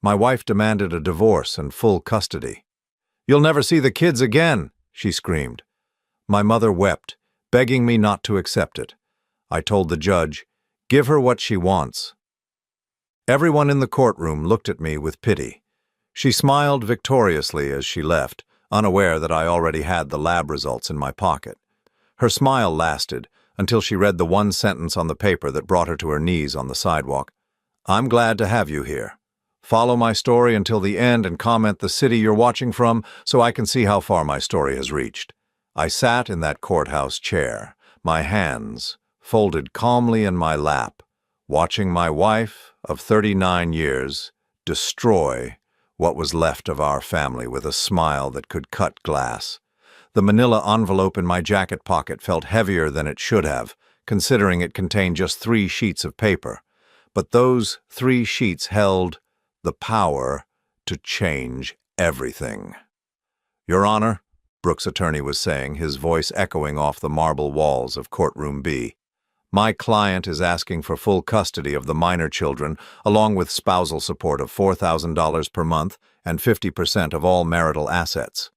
My wife demanded a divorce and full custody. "You'll never see the kids again," she screamed. My mother wept, begging me not to accept it. I told the judge, "Give her what she wants." Everyone in the courtroom looked at me with pity. She smiled victoriously as she left, unaware that I already had the lab results in my pocket. Her smile lasted until she read the one sentence on the paper that brought her to her knees on the sidewalk. "I'm glad to have you here. Follow my story until the end and comment the city you're watching from so I can see how far my story has reached." I sat in that courthouse chair, my hands folded calmly in my lap, watching my wife of 39 years destroy what was left of our family with a smile that could cut glass. The manila envelope in my jacket pocket felt heavier than it should have, considering it contained just 3 sheets of paper. But those 3 sheets held the power to change everything. "Your Honor," Brooks' attorney was saying, his voice echoing off the marble walls of courtroom B, "my client is asking for full custody of the minor children, along with spousal support of $4,000 per month and 50% of all marital assets."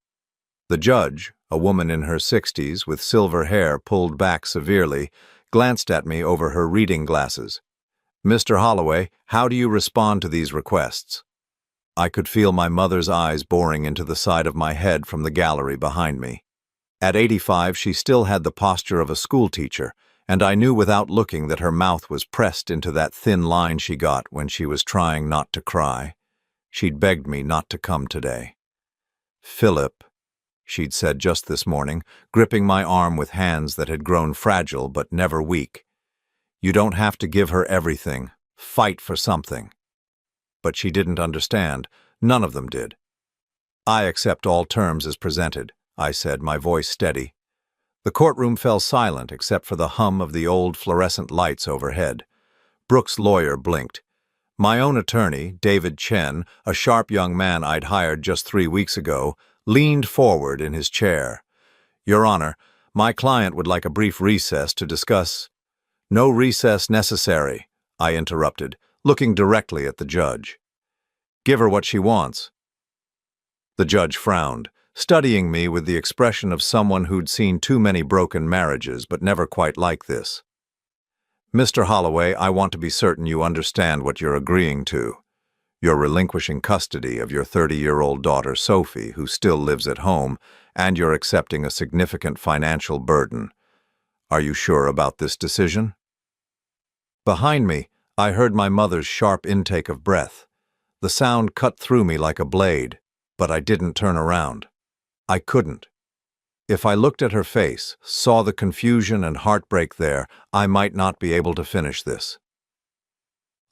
The judge, a woman in her 60s with silver hair pulled back severely, glanced at me over her reading glasses. "Mr. Holloway, how do you respond to these requests?" I could feel my mother's eyes boring into the side of my head from the gallery behind me. At 85, she still had the posture of a schoolteacher, and I knew without looking that her mouth was pressed into that thin line she got when she was trying not to cry. She'd begged me not to come today. "Philip," she'd said just this morning, gripping my arm with hands that had grown fragile but never weak. "You don't have to give her everything. Fight for something." But she didn't understand. None of them did. "I accept all terms as presented," I said, my voice steady. The courtroom fell silent except for the hum of the old fluorescent lights overhead. Brooks' lawyer blinked. My own attorney, David Chen, a sharp young man I'd hired just 3 weeks ago, leaned forward in his chair. "Your Honor, my client would like a brief recess to discuss—" "No recess necessary," I interrupted, looking directly at the judge. "Give her what she wants." The judge frowned, studying me with the expression of someone who'd seen too many broken marriages, but never quite like this. "Mr. Holloway, I want to be certain you understand what you're agreeing to. You're relinquishing custody of your 30-year-old daughter, Sophie, who still lives at home, and you're accepting a significant financial burden. Are you sure about this decision?" Behind me, I heard my mother's sharp intake of breath. The sound cut through me like a blade, but I didn't turn around. I couldn't. If I looked at her face, saw the confusion and heartbreak there, I might not be able to finish this.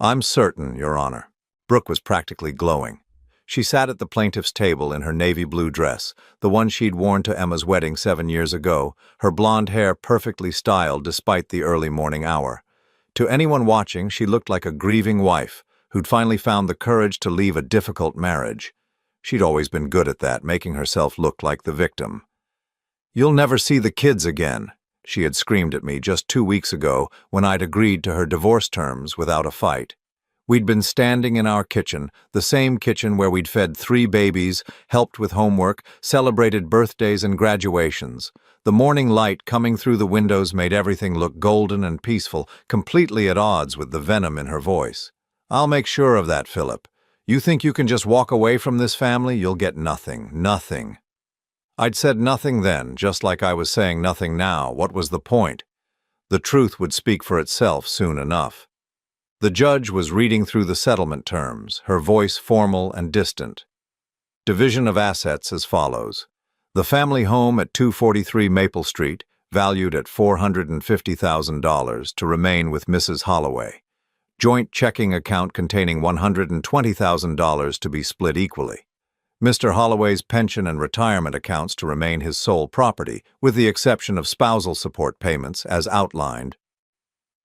"I'm certain, Your Honor." Brooke was practically glowing. She sat at the plaintiff's table in her navy blue dress, the one she'd worn to Emma's wedding 7 years ago, her blonde hair perfectly styled despite the early morning hour. To anyone watching, she looked like a grieving wife who'd finally found the courage to leave a difficult marriage. She'd always been good at that, making herself look like the victim. "You'll never see the kids again," she had screamed at me just 2 weeks ago when I'd agreed to her divorce terms without a fight. We'd been standing in our kitchen, the same kitchen where we'd fed 3 babies, helped with homework, celebrated birthdays and graduations. The morning light coming through the windows made everything look golden and peaceful, completely at odds with the venom in her voice. "I'll make sure of that, Philip. You think you can just walk away from this family? You'll get nothing, nothing." I'd said nothing then, just like I was saying nothing now. What was the point? The truth would speak for itself soon enough. The judge was reading through the settlement terms, her voice formal and distant. Division of assets as follows. The family home at 243 Maple Street, valued at $450,000, to remain with Mrs. Holloway. Joint checking account containing $120,000 to be split equally. Mr. Holloway's pension and retirement accounts to remain his sole property, with the exception of spousal support payments as outlined.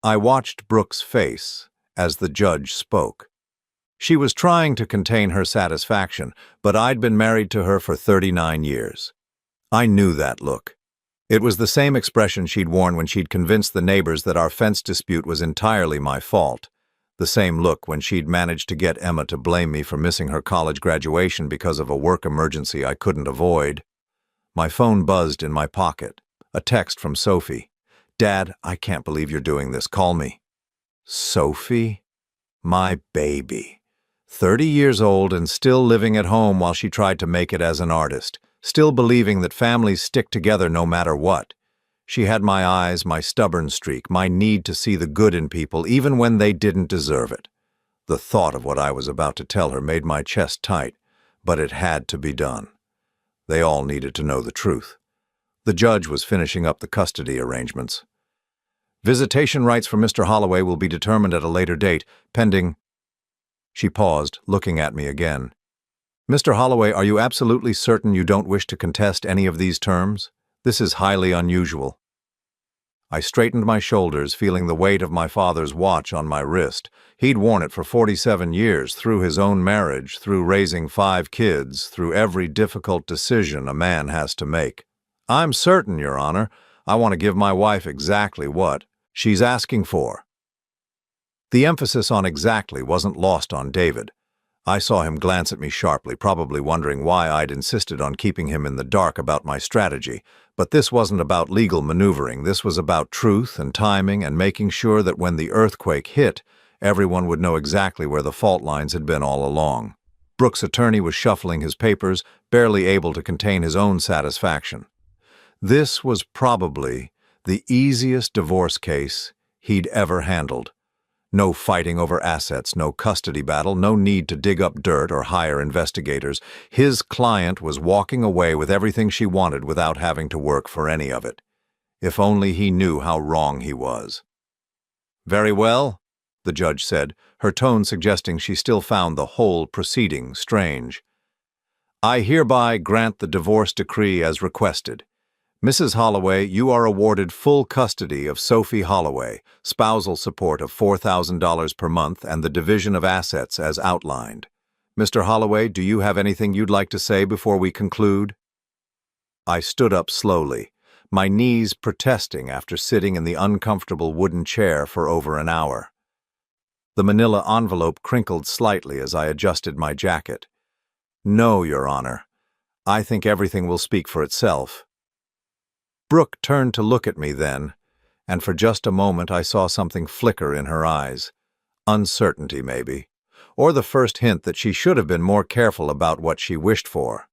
I watched Brooke's face as the judge spoke. She was trying to contain her satisfaction, but I'd been married to her for 39 years. I knew that look. It was the same expression she'd worn when she'd convinced the neighbors that our fence dispute was entirely my fault. The same look when she'd managed to get Emma to blame me for missing her college graduation because of a work emergency I couldn't avoid. My phone buzzed in my pocket. A text from Sophie. "Dad, I can't believe you're doing this. Call me." Sophie? My baby. 30 years old and still living at home while she tried to make it as an artist, still believing that families stick together no matter what. She had my eyes, my stubborn streak, my need to see the good in people even when they didn't deserve it. The thought of what I was about to tell her made my chest tight, but it had to be done. They all needed to know the truth. The judge was finishing up the custody arrangements. "Visitation rights for Mr. Holloway will be determined at a later date, pending—" She paused, looking at me again. "Mr. Holloway, are you absolutely certain you don't wish to contest any of these terms? This is highly unusual." I straightened my shoulders, feeling the weight of my father's watch on my wrist. He'd worn it for 47 years, through his own marriage, through raising 5 kids, through every difficult decision a man has to make. "I'm certain, Your Honor. I want to give my wife exactly what she's asking for." The emphasis on exactly wasn't lost on David. I saw him glance at me sharply, probably wondering why I'd insisted on keeping him in the dark about my strategy. But this wasn't about legal maneuvering. This was about truth and timing and making sure that when the earthquake hit, everyone would know exactly where the fault lines had been all along. Brooke's attorney was shuffling his papers, barely able to contain his own satisfaction. This was probably the easiest divorce case he'd ever handled. No fighting over assets, no custody battle, no need to dig up dirt or hire investigators. His client was walking away with everything she wanted without having to work for any of it. If only he knew how wrong he was. "Very well," the judge said, her tone suggesting she still found the whole proceeding strange. "I hereby grant the divorce decree as requested. Mrs. Holloway, you are awarded full custody of Sophie Holloway, spousal support of $4,000 per month, and the division of assets as outlined. Mr. Holloway, do you have anything you'd like to say before we conclude?" I stood up slowly, my knees protesting after sitting in the uncomfortable wooden chair for over an hour. The manila envelope crinkled slightly as I adjusted my jacket. "No, Your Honor. I think everything will speak for itself." Brooke turned to look at me then, and for just a moment I saw something flicker in her eyes. Uncertainty, maybe. Or the first hint that she should have been more careful about what she wished for.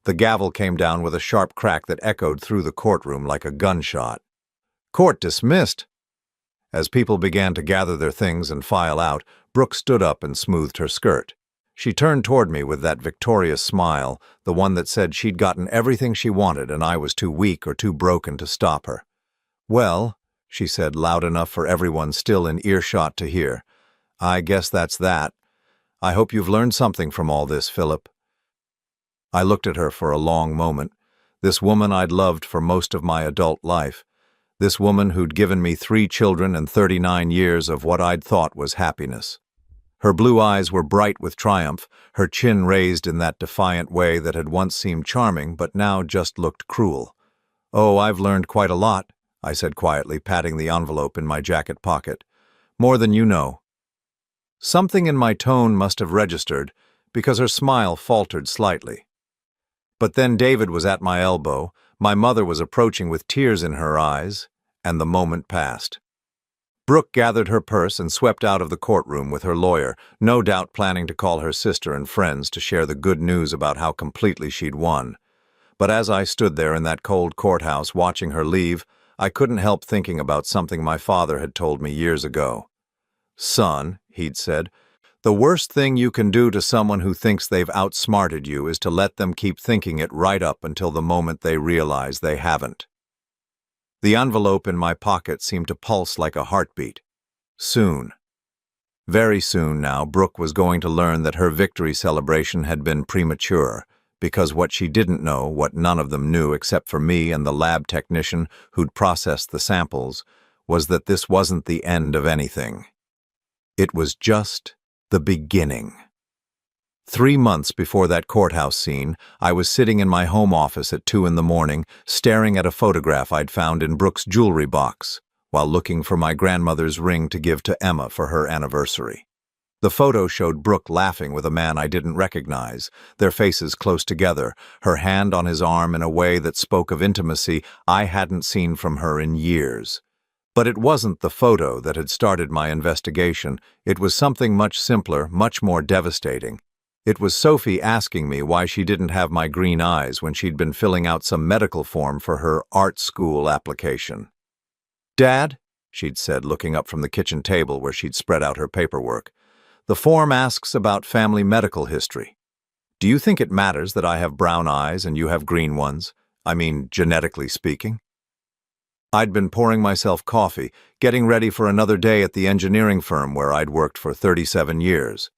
The gavel came down with a sharp crack that echoed through the courtroom like a gunshot. "Court dismissed." As people began to gather their things and file out, Brooke stood up and smoothed her skirt. She turned toward me with that victorious smile, the one that said she'd gotten everything she wanted and I was too weak or too broken to stop her. "Well," she said loud enough for everyone still in earshot to hear, "I guess that's that. I hope you've learned something from all this, Philip." I looked at her for a long moment. This woman I'd loved for most of my adult life. This woman who'd given me 3 children and 39 years of what I'd thought was happiness. Her blue eyes were bright with triumph, her chin raised in that defiant way that had once seemed charming but now just looked cruel. "Oh, I've learned quite a lot," I said quietly, patting the envelope in my jacket pocket. "More than you know." Something in my tone must have registered, because her smile faltered slightly. But then David was at my elbow, my mother was approaching with tears in her eyes, and the moment passed. Brooke gathered her purse and swept out of the courtroom with her lawyer, no doubt planning to call her sister and friends to share the good news about how completely she'd won. But as I stood there in that cold courthouse watching her leave, I couldn't help thinking about something my father had told me years ago. "Son," he'd said, "the worst thing you can do to someone who thinks they've outsmarted you is to let them keep thinking it right up until the moment they realize they haven't." The envelope in my pocket seemed to pulse like a heartbeat. Soon, very soon now, Brooke was going to learn that her victory celebration had been premature, because what she didn't know, what none of them knew except for me and the lab technician who'd processed the samples, was that this wasn't the end of anything. It was just the beginning. 3 months before that courthouse scene, I was sitting in my home office at 2 in the morning, staring at a photograph I'd found in Brooke's jewelry box, while looking for my grandmother's ring to give to Emma for her anniversary. The photo showed Brooke laughing with a man I didn't recognize, their faces close together, her hand on his arm in a way that spoke of intimacy I hadn't seen from her in years. But it wasn't the photo that had started my investigation. It was something much simpler, much more devastating. It was Sophie asking me why she didn't have my green eyes when she'd been filling out some medical form for her art school application. "Dad," she'd said, looking up from the kitchen table where she'd spread out her paperwork, "the form asks about family medical history. Do you think it matters that I have brown eyes and you have green ones? I mean, genetically speaking?" I'd been pouring myself coffee, getting ready for another day at the engineering firm where I'd worked for 37 years.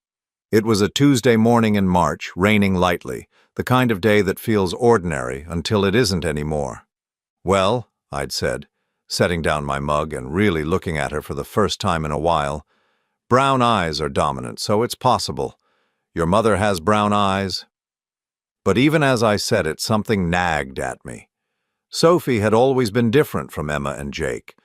It was a Tuesday morning in March, raining lightly, the kind of day that feels ordinary until it isn't anymore. "Well," I'd said, setting down my mug and really looking at her for the first time in a while, "brown eyes are dominant, so it's possible. Your mother has brown eyes." But even as I said it, something nagged at me. Sophie had always been different from Emma and Jake,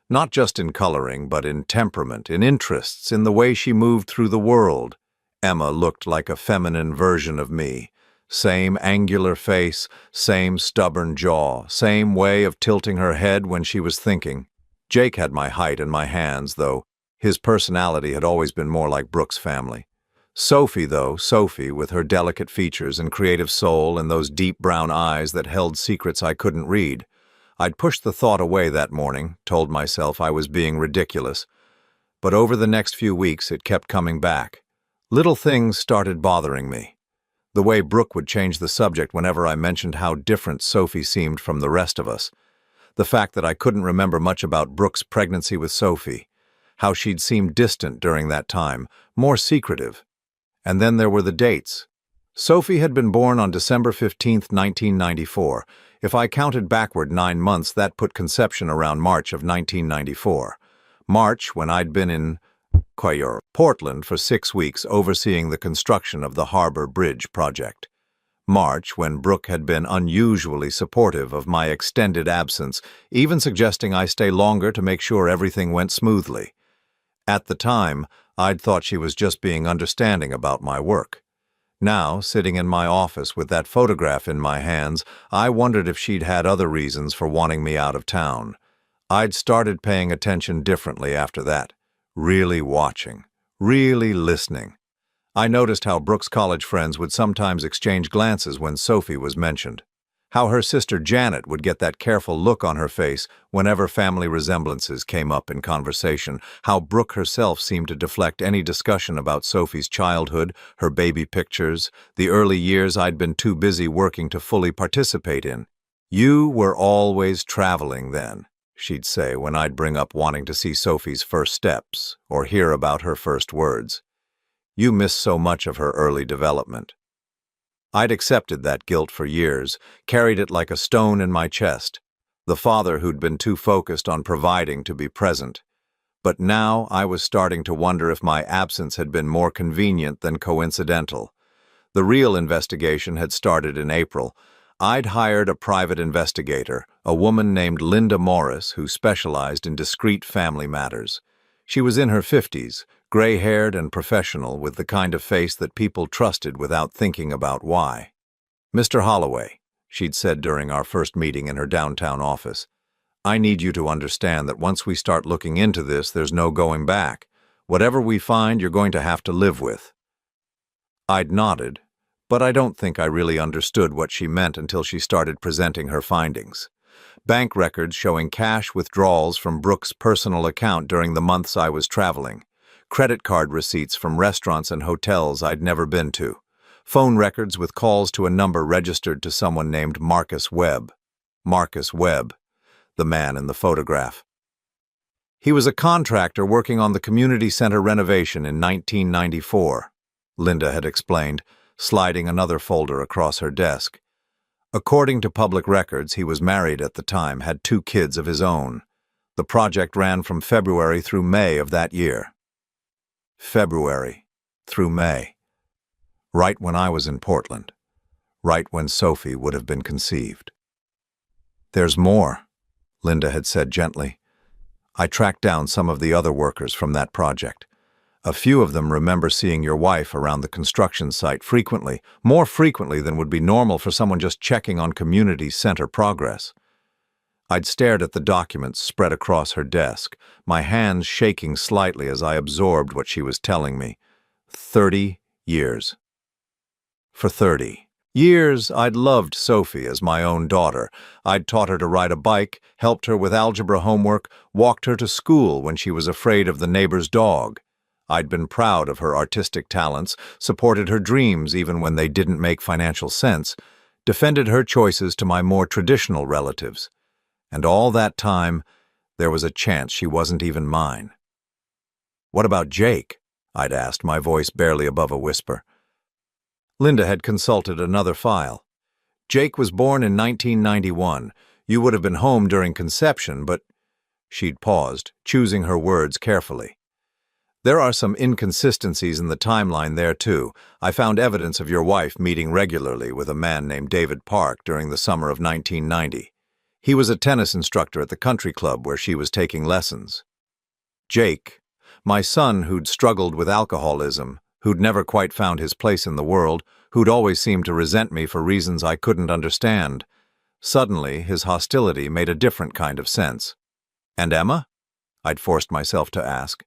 not just in coloring, but in temperament, in interests, in the way she moved through the world. Emma looked like a feminine version of me. Same angular face, same stubborn jaw, same way of tilting her head when she was thinking. Jake had my height and my hands, though his personality had always been more like Brooke's family. Sophie, with her delicate features and creative soul and those deep brown eyes that held secrets I couldn't read. I'd pushed the thought away that morning, told myself I was being ridiculous. But over the next few weeks, it kept coming back. Little things started bothering me. The way Brooke would change the subject whenever I mentioned how different Sophie seemed from the rest of us. The fact that I couldn't remember much about Brooke's pregnancy with Sophie. How she'd seemed distant during that time, more secretive. And then there were the dates. Sophie had been born on December 15th, 1994. If I counted backward 9 months, that put conception around March of 1994. March, when I'd been in Portland for 6 weeks overseeing the construction of the Harbor Bridge project. March, when Brooke had been unusually supportive of my extended absence, even suggesting I stay longer to make sure everything went smoothly. At the time, I'd thought she was just being understanding about my work. Now, sitting in my office with that photograph in my hands, I wondered if she'd had other reasons for wanting me out of town. I'd started paying attention differently after that, really watching, really listening. I noticed how Brooke's college friends would sometimes exchange glances when Sophie was mentioned. How her sister Janet would get that careful look on her face whenever family resemblances came up in conversation. How Brooke herself seemed to deflect any discussion about Sophie's childhood, her baby pictures, the early years I'd been too busy working to fully participate in. "You were always traveling then," she'd say when I'd bring up wanting to see Sophie's first steps or hear about her first words. "You missed so much of her early development." I'd accepted that guilt for years, carried it like a stone in my chest, the father who'd been too focused on providing to be present. But now I was starting to wonder if my absence had been more convenient than coincidental. The real investigation had started in April. I'd hired a private investigator, a woman named Linda Morris, who specialized in discrete family matters. She was in her 50s, gray-haired and professional, with the kind of face that people trusted without thinking about why. "Mr. Holloway," she'd said during our first meeting in her downtown office, "I need you to understand that once we start looking into this, there's no going back. Whatever we find, you're going to have to live with." I'd nodded, but I don't think I really understood what she meant until she started presenting her findings. Bank records showing cash withdrawals from Brooke's personal account during the months I was traveling. Credit card receipts from restaurants and hotels I'd never been to. Phone records with calls to a number registered to someone named Marcus Webb. Marcus Webb, the man in the photograph. He was a contractor working on the community center renovation in 1994, Linda had explained, sliding another folder across her desk. According to public records, he was married at the time, had 2 kids of his own. The project ran from February through May of that year. February through May. Right when I was in Portland. Right when Sophie would have been conceived. "There's more," Linda had said gently. "I tracked down some of the other workers from that project. A few of them remember seeing your wife around the construction site frequently, more frequently than would be normal for someone just checking on community center progress. I'd stared at the documents spread across her desk, my hands shaking slightly as I absorbed what she was telling me. 30 years. For 30 years, I'd loved Sophie as my own daughter. I'd taught her to ride a bike, helped her with algebra homework, walked her to school when she was afraid of the neighbor's dog. I'd been proud of her artistic talents, supported her dreams even when they didn't make financial sense, defended her choices to my more traditional relatives. And all that time, there was a chance she wasn't even mine. "What about Jake?" I'd asked, my voice barely above a whisper. Linda had consulted another file. "Jake was born in 1991. You would have been home during conception, but—" She'd paused, choosing her words carefully. "There are some inconsistencies in the timeline there, too. I found evidence of your wife meeting regularly with a man named David Park during the summer of 1990. He was a tennis instructor at the country club where she was taking lessons. Jake, my son who'd struggled with alcoholism, who'd never quite found his place in the world, who'd always seemed to resent me for reasons I couldn't understand. Suddenly, his hostility made a different kind of sense. And Emma?" I'd forced myself to ask.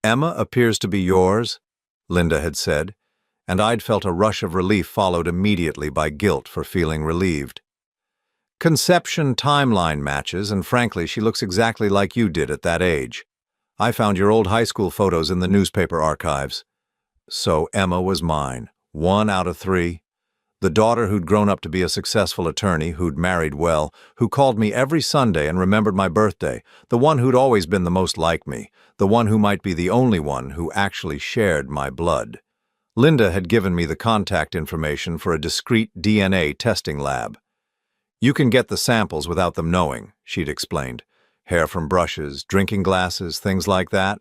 "Emma appears to be yours," Linda had said, and I'd felt a rush of relief followed immediately by guilt for feeling relieved. "Conception timeline matches, and frankly, she looks exactly like you did at that age. I found your old high school photos in the newspaper archives." So Emma was mine, 1 out of 3. The daughter who'd grown up to be a successful attorney, who'd married well, who called me every Sunday and remembered my birthday, the one who'd always been the most like me, the one who might be the only one who actually shared my blood. Linda had given me the contact information for a discreet DNA testing lab. "You can get the samples without them knowing," she'd explained. "Hair from brushes, drinking glasses, things like that.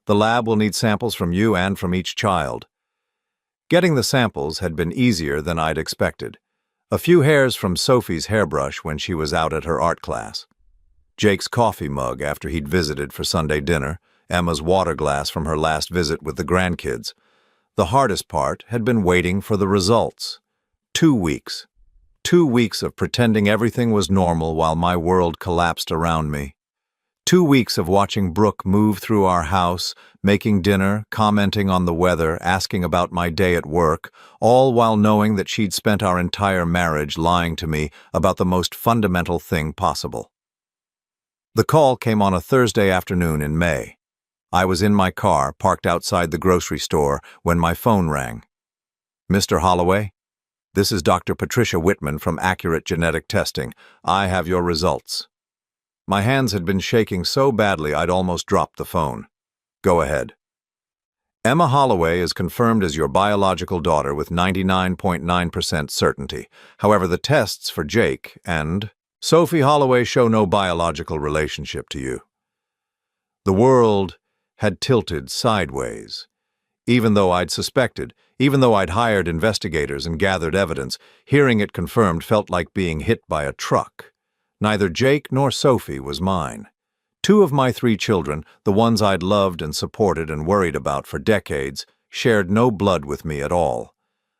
The lab will need samples from you and from each child." Getting the samples had been easier than I'd expected. A few hairs from Sophie's hairbrush when she was out at her art class. Jake's coffee mug after he'd visited for Sunday dinner, Emma's water glass from her last visit with the grandkids. The hardest part had been waiting for the results. 2 weeks. 2 weeks of pretending everything was normal while my world collapsed around me. 2 weeks of watching Brooke move through our house, making dinner, commenting on the weather, asking about my day at work, all while knowing that she'd spent our entire marriage lying to me about the most fundamental thing possible. The call came on a Thursday afternoon in May. I was in my car, parked outside the grocery store, when my phone rang. "Mr. Holloway? This is Dr. Patricia Whitman from Accurate Genetic Testing. I have your results." My hands had been shaking so badly I'd almost dropped the phone. "Go ahead." "Emma Holloway is confirmed as your biological daughter with 99.9% certainty. However, the tests for Jake and Sophie Holloway show no biological relationship to you." The world had tilted sideways. Even though I'd suspected, even though I'd hired investigators and gathered evidence, hearing it confirmed felt like being hit by a truck. Neither Jake nor Sophie was mine. 2 of my 3 children, the ones I'd loved and supported and worried about for decades, shared no blood with me at all.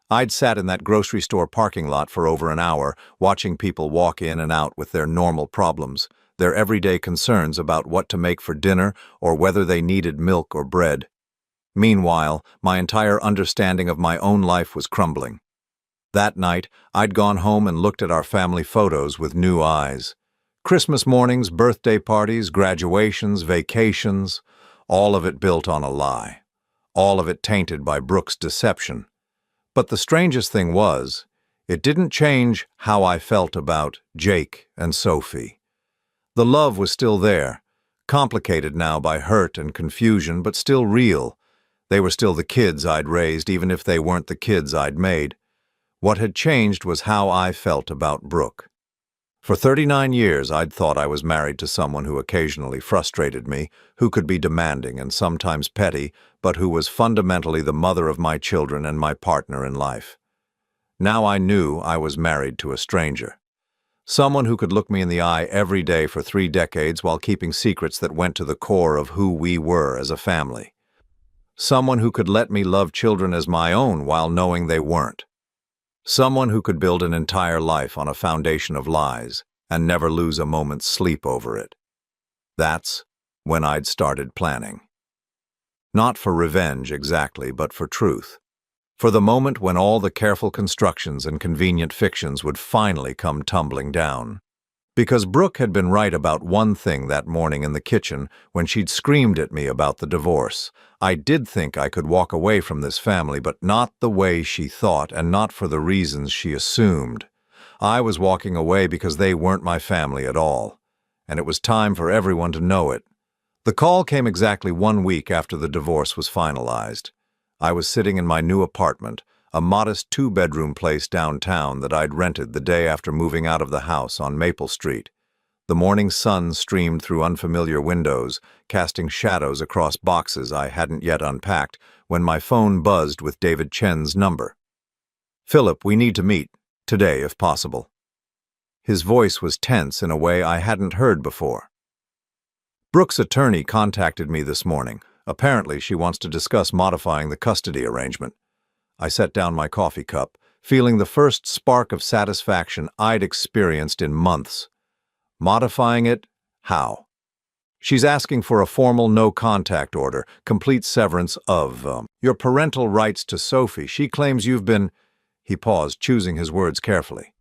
I'd sat in that grocery store parking lot for over an hour, watching people walk in and out with their normal problems, their everyday concerns about what to make for dinner or whether they needed milk or bread. Meanwhile, my entire understanding of my own life was crumbling. That night, I'd gone home and looked at our family photos with new eyes. Christmas mornings, birthday parties, graduations, vacations, all of it built on a lie. All of it tainted by Brooke's deception. But the strangest thing was, it didn't change how I felt about Jake and Sophie. The love was still there, complicated now by hurt and confusion, but still real. They were still the kids I'd raised, even if they weren't the kids I'd made. What had changed was how I felt about Brooke. For 39 years, I'd thought I was married to someone who occasionally frustrated me, who could be demanding and sometimes petty, but who was fundamentally the mother of my children and my partner in life. Now I knew I was married to a stranger. Someone who could look me in the eye every day for 3 decades while keeping secrets that went to the core of who we were as a family. Someone who could let me love children as my own while knowing they weren't. Someone who could build an entire life on a foundation of lies and never lose a moment's sleep over it. That's when I'd started planning. Not for revenge exactly, but for truth. For the moment when all the careful constructions and convenient fictions would finally come tumbling down. Because Brooke had been right about one thing that morning in the kitchen when she'd screamed at me about the divorce. I did think I could walk away from this family, but not the way she thought and not for the reasons she assumed. I was walking away because they weren't my family at all, and it was time for everyone to know it. The call came exactly 1 week after the divorce was finalized. I was sitting in my new apartment, a modest 2-bedroom place downtown that I'd rented the day after moving out of the house on Maple Street. The morning sun streamed through unfamiliar windows, casting shadows across boxes I hadn't yet unpacked, when my phone buzzed with David Chen's number. "Philip, we need to meet, today if possible." His voice was tense in a way I hadn't heard before. "Brooke's attorney contacted me this morning. Apparently she wants to discuss modifying the custody arrangement." I set down my coffee cup, feeling the first spark of satisfaction I'd experienced in months. Modifying it? How? "She's asking for a formal no-contact order, complete severance of your parental rights to Sophie. She claims you've been—" He paused, choosing his words carefully.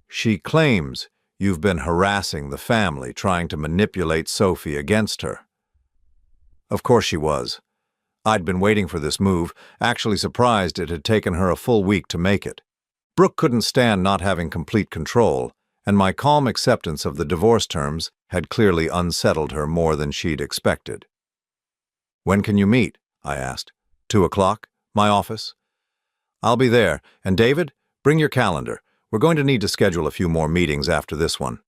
"She claims you've been harassing the family, trying to manipulate Sophie against her." Of course she was. I'd been waiting for this move, actually surprised it had taken her a full week to make it. Brooke couldn't stand not having complete control, and my calm acceptance of the divorce terms had clearly unsettled her more than she'd expected. "When can you meet?" I asked. 2 o'clock? My office? "I'll be there. And David, bring your calendar. We're going to need to schedule a few more meetings after this one."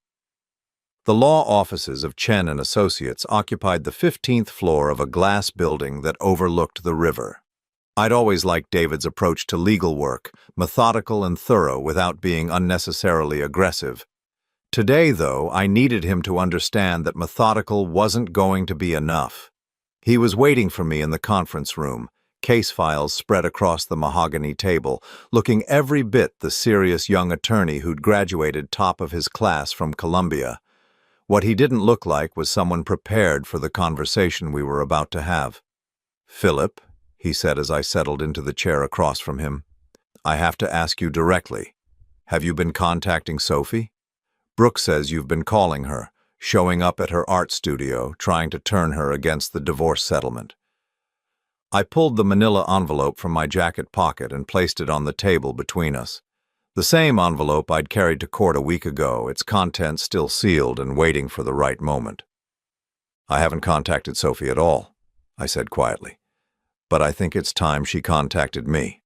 The law offices of Chen and Associates occupied the 15th floor of a glass building that overlooked the river. I'd always liked David's approach to legal work, methodical and thorough without being unnecessarily aggressive. Today, though, I needed him to understand that methodical wasn't going to be enough. He was waiting for me in the conference room, case files spread across the mahogany table, looking every bit the serious young attorney who'd graduated top of his class from Columbia. What he didn't look like was someone prepared for the conversation we were about to have. "Philip," he said as I settled into the chair across from him, "I have to ask you directly. Have you been contacting Sophie? Brooke says you've been calling her, showing up at her art studio, trying to turn her against the divorce settlement." I pulled the manila envelope from my jacket pocket and placed it on the table between us. The same envelope I'd carried to court a week ago, its contents still sealed and waiting for the right moment. "I haven't contacted Sophie at all," I said quietly, "but I think it's time she contacted me."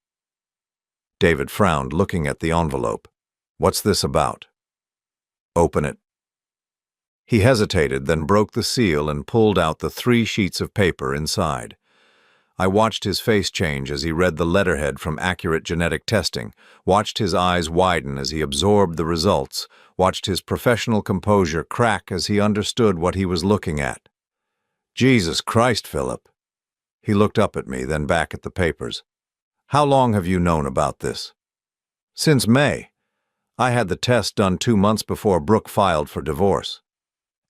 David frowned, looking at the envelope. "What's this about?" "Open it." He hesitated, then broke the seal and pulled out the 3 sheets of paper inside. I watched his face change as he read the letterhead from accurate genetic testing, watched his eyes widen as he absorbed the results, watched his professional composure crack as he understood what he was looking at. "Jesus Christ, Philip." He looked up at me, then back at the papers. "How long have you known about this?" "Since May. I had the test done 2 months before Brooke filed for divorce."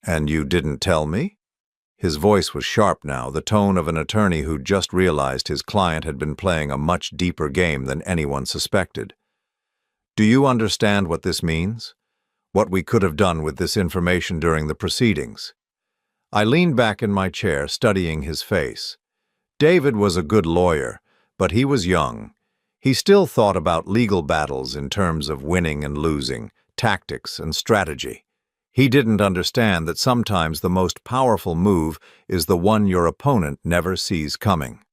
"And you didn't tell me?" His voice was sharp now, the tone of an attorney who'd just realized his client had been playing a much deeper game than anyone suspected. "Do you understand what this means? What we could have done with this information during the proceedings?" I leaned back in my chair, studying his face. David was a good lawyer, but he was young. He still thought about legal battles in terms of winning and losing, tactics and strategy. He didn't understand that sometimes the most powerful move is the one your opponent never sees coming.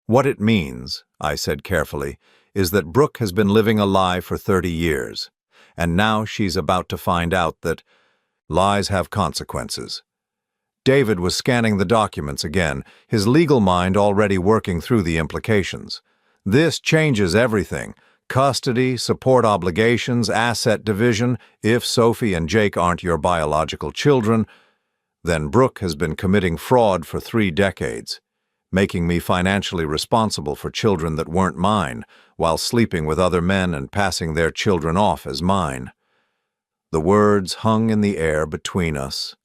"What it means," I said carefully, "is that Brooke has been living a lie for 30 years, and now she's about to find out that lies have consequences." David was scanning the documents again, his legal mind already working through the implications. "This changes everything. Custody, support obligations, asset division. If Sophie and Jake aren't your biological children, then Brooke has been committing fraud for 3 decades. making me financially responsible for children that weren't mine, while sleeping with other men and passing their children off as mine. The words hung in the air between us,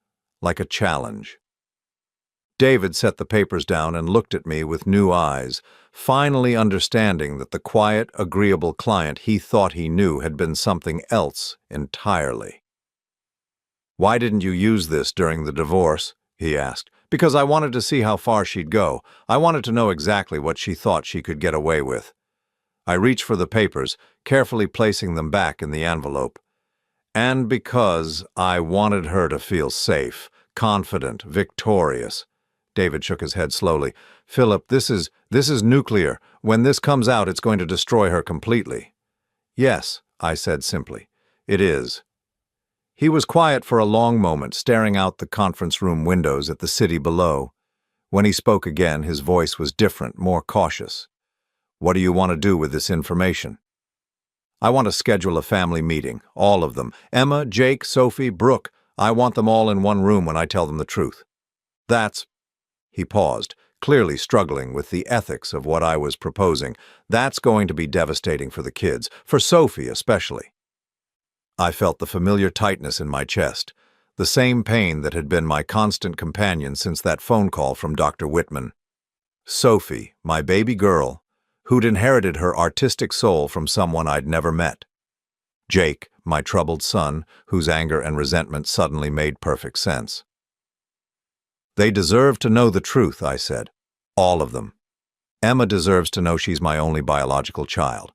like a challenge. David set the papers down and looked at me with new eyes, finally understanding that the quiet, agreeable client he thought he knew had been something else entirely. "Why didn't you use this during the divorce?" he asked. "Because I wanted to see how far she'd go. I wanted to know exactly what she thought she could get away with." I reached for the papers, carefully placing them back in the envelope. "And because I wanted her to feel safe, confident, victorious." David shook his head slowly. "Philip, this is nuclear. When this comes out, it's going to destroy her completely." "Yes," I said simply. "It is." He was quiet for a long moment, staring out the conference room windows at the city below. When he spoke again, his voice was different, more cautious. "What do you want to do with this information?" "I want to schedule a family meeting, all of them. Emma, Jake, Sophie, Brooke. I want them all in one room when I tell them the truth." "That's—" He paused, clearly struggling with the ethics of what I was proposing. "That's going to be devastating for the kids, for Sophie especially." I felt the familiar tightness in my chest, the same pain that had been my constant companion since that phone call from Dr. Whitman. Sophie, my baby girl, who'd inherited her artistic soul from someone I'd never met. Jake, my troubled son, whose anger and resentment suddenly made perfect sense. "They deserve to know the truth," I said. "All of them. Emma deserves to know she's my only biological child.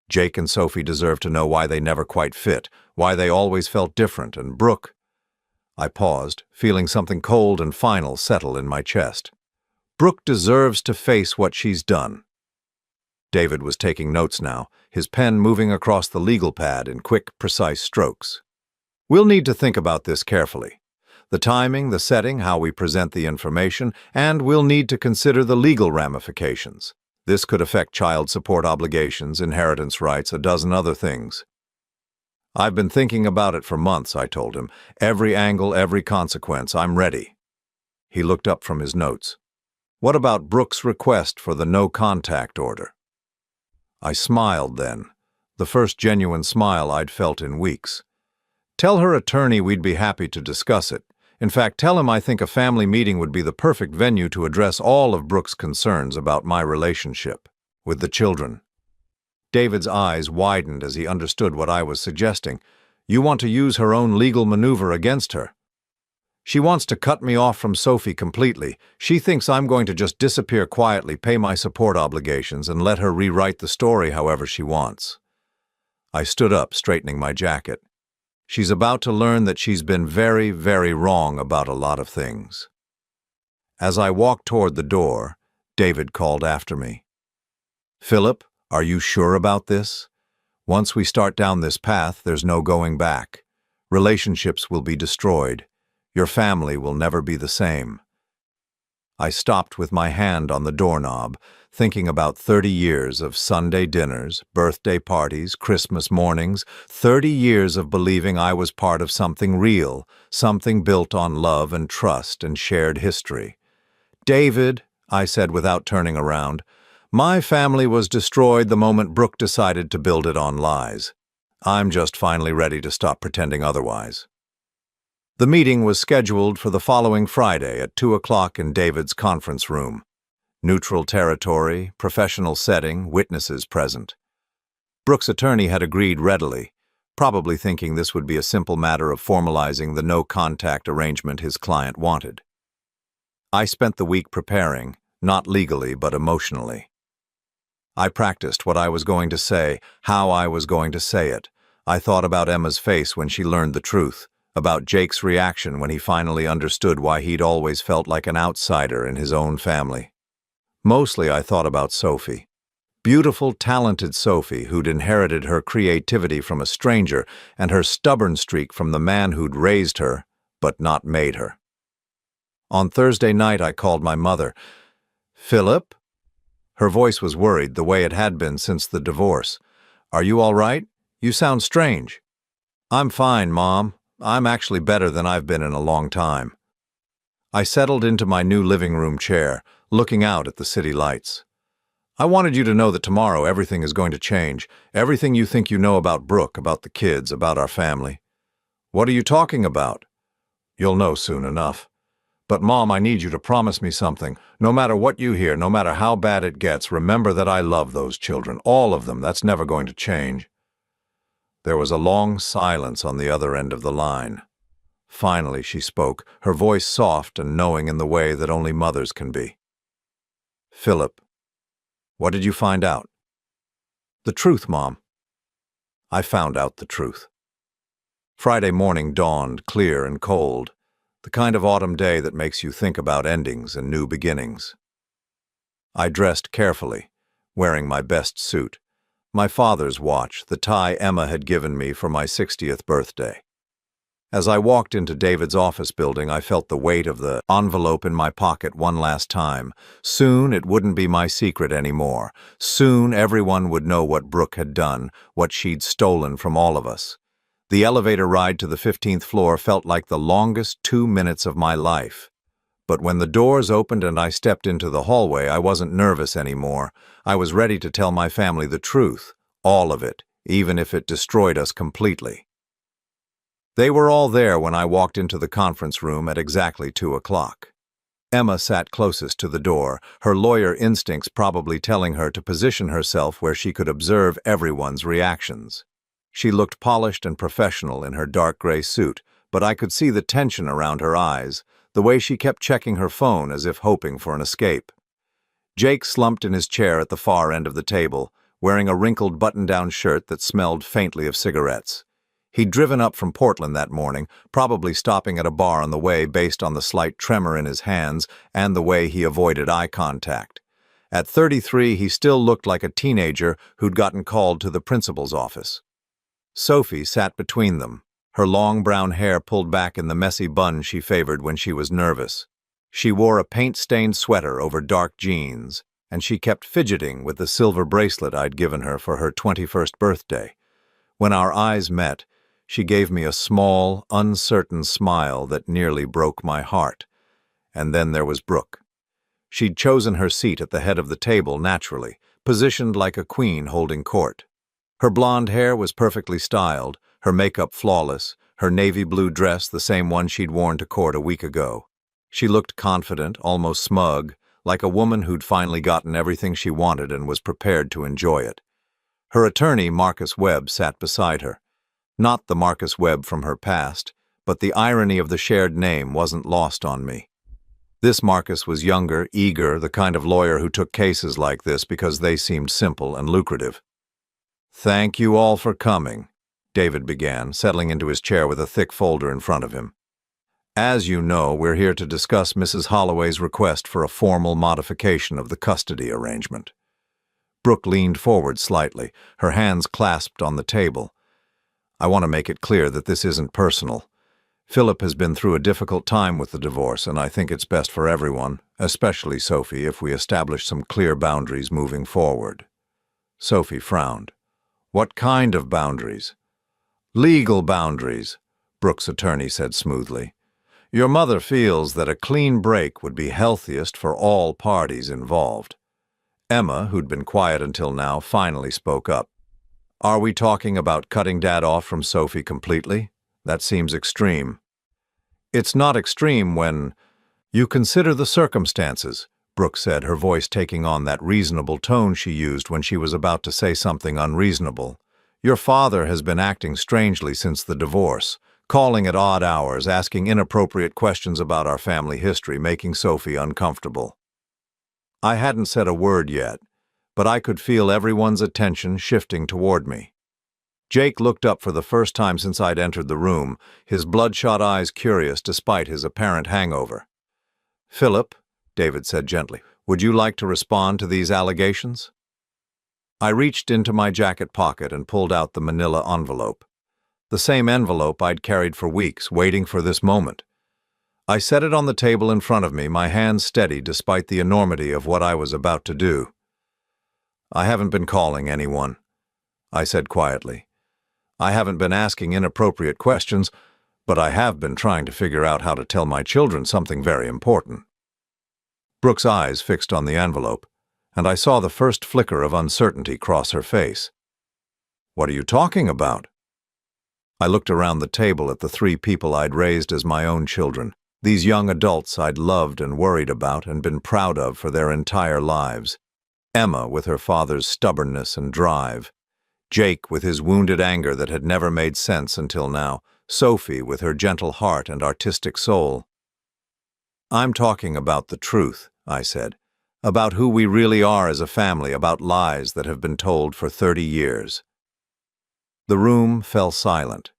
Jake and Sophie deserve to know why they never quite fit, why they always felt different, and Brooke—" I paused, feeling something cold and final settle in my chest. "Brooke deserves to face what she's done." David was taking notes now, his pen moving across the legal pad in quick, precise strokes. "We'll need to think about this carefully. The timing, the setting, how we present the information, and we'll need to consider the legal ramifications. This could affect child support obligations, inheritance rights, a dozen other things." "I've been thinking about it for months," I told him. "Every angle, every consequence. I'm ready." He looked up from his notes. "What about Brooke's request for the no-contact order?" I smiled then, the first genuine smile I'd felt in weeks. "Tell her attorney we'd be happy to discuss it. In fact, tell him I think a family meeting would be the perfect venue to address all of Brooke's concerns about my relationship with the children." David's eyes widened as he understood what I was suggesting. "You want to use her own legal maneuver against her?" "She wants to cut me off from Sophie completely. She thinks I'm going to just disappear quietly, pay my support obligations, and let her rewrite the story however she wants." I stood up, straightening my jacket. "She's about to learn that she's been very, very wrong about a lot of things." As I walked toward the door, David called after me. "Philip, are you sure about this? Once we start down this path, there's no going back. Relationships will be destroyed. Your family will never be the same." I stopped with my hand on the doorknob, thinking about 30 years of Sunday dinners, birthday parties, Christmas mornings, 30 years of believing I was part of something real, something built on love and trust and shared history. "David," I said without turning around, "my family was destroyed the moment Brooke decided to build it on lies. I'm just finally ready to stop pretending otherwise." The meeting was scheduled for the following Friday at 2 o'clock in David's conference room. Neutral territory, professional setting, witnesses present. Brooke's attorney had agreed readily, probably thinking this would be a simple matter of formalizing the no-contact arrangement his client wanted. I spent the week preparing, not legally but emotionally. I practiced what I was going to say, how I was going to say it. I thought about Emma's face when she learned the truth, about Jake's reaction when he finally understood why he'd always felt like an outsider in his own family. Mostly I thought about Sophie. Beautiful, talented Sophie who'd inherited her creativity from a stranger and her stubborn streak from the man who'd raised her, but not made her. On Thursday night I called my mother. "Philip?" Her voice was worried, the way it had been since the divorce. "Are you all right? You sound strange." "I'm fine, Mom. I'm actually better than I've been in a long time." I settled into my new living room chair, looking out at the city lights. I wanted you to know that tomorrow everything is going to change. Everything you think you know about Brooke, about the kids, about our family. What are you talking about? You'll know soon enough. But Mom, I need you to promise me something. No matter what you hear, no matter how bad it gets, remember that I love those children, all of them. That's never going to change. There was a long silence on the other end of the line. Finally, she spoke, her voice soft and knowing in the way that only mothers can be. Philip, what did you find out? The truth, Mom. I found out the truth. Friday morning dawned, clear and cold, the kind of autumn day that makes you think about endings and new beginnings. I dressed carefully, wearing my best suit, my father's watch, the tie Emma had given me for my 60th birthday. As I walked into David's office building, I felt the weight of the envelope in my pocket one last time. Soon it wouldn't be my secret anymore. Soon everyone would know what Brooke had done, what she'd stolen from all of us. The elevator ride to the 15th floor felt like the longest 2 minutes of my life. But when the doors opened and I stepped into the hallway, I wasn't nervous anymore. I was ready to tell my family the truth, all of it, even if it destroyed us completely. They were all there when I walked into the conference room at exactly 2 o'clock. Emma sat closest to the door, her lawyer instincts probably telling her to position herself where she could observe everyone's reactions. She looked polished and professional in her dark gray suit, but I could see the tension around her eyes, the way she kept checking her phone as if hoping for an escape. Jake slumped in his chair at the far end of the table, wearing a wrinkled button-down shirt that smelled faintly of cigarettes. He'd driven up from Portland that morning, probably stopping at a bar on the way based on the slight tremor in his hands and the way he avoided eye contact. At 33, he still looked like a teenager who'd gotten called to the principal's office. Sophie sat between them, her long brown hair pulled back in the messy bun she favored when she was nervous. She wore a paint-stained sweater over dark jeans, and she kept fidgeting with the silver bracelet I'd given her for her 21st birthday. When our eyes met, she gave me a small, uncertain smile that nearly broke my heart. And then there was Brooke. She'd chosen her seat at the head of the table naturally, positioned like a queen holding court. Her blonde hair was perfectly styled, her makeup flawless, her navy blue dress the same one she'd worn to court a week ago. She looked confident, almost smug, like a woman who'd finally gotten everything she wanted and was prepared to enjoy it. Her attorney, Marcus Webb, sat beside her. Not the Marcus Webb from her past, but the irony of the shared name wasn't lost on me. This Marcus was younger, eager, the kind of lawyer who took cases like this because they seemed simple and lucrative. "Thank you all for coming," David began, settling into his chair with a thick folder in front of him. "As you know, we're here to discuss Mrs. Holloway's request for a formal modification of the custody arrangement." Brooke leaned forward slightly, her hands clasped on the table. "I want to make it clear that this isn't personal. Philip has been through a difficult time with the divorce, and I think it's best for everyone, especially Sophie, if we establish some clear boundaries moving forward." Sophie frowned. "What kind of boundaries?" "Legal boundaries," Brooke's attorney said smoothly. "Your mother feels that a clean break would be healthiest for all parties involved." Emma, who'd been quiet until now, finally spoke up. "Are we talking about cutting Dad off from Sophie completely? That seems extreme." "It's not extreme when you consider the circumstances," Brooke said, her voice taking on that reasonable tone she used when she was about to say something unreasonable. "Your father has been acting strangely since the divorce, calling at odd hours, asking inappropriate questions about our family history, making Sophie uncomfortable." I hadn't said a word yet, but I could feel everyone's attention shifting toward me. Jake looked up for the first time since I'd entered the room, his bloodshot eyes curious despite his apparent hangover. "Philip," David said gently, "would you like to respond to these allegations?" I reached into my jacket pocket and pulled out the manila envelope. The same envelope I'd carried for weeks, waiting for this moment. I set it on the table in front of me, my hands steady despite the enormity of what I was about to do. "I haven't been calling anyone," I said quietly. "I haven't been asking inappropriate questions, but I have been trying to figure out how to tell my children something very important." Brooke's eyes fixed on the envelope, and I saw the first flicker of uncertainty cross her face. "What are you talking about?" I looked around the table at the three people I'd raised as my own children, these young adults I'd loved and worried about and been proud of for their entire lives. Emma with her father's stubbornness and drive, Jake with his wounded anger that had never made sense until now, Sophie with her gentle heart and artistic soul. "I'm talking about the truth," I said, "about who we really are as a family, about lies that have been told for 30 years. The room fell silent.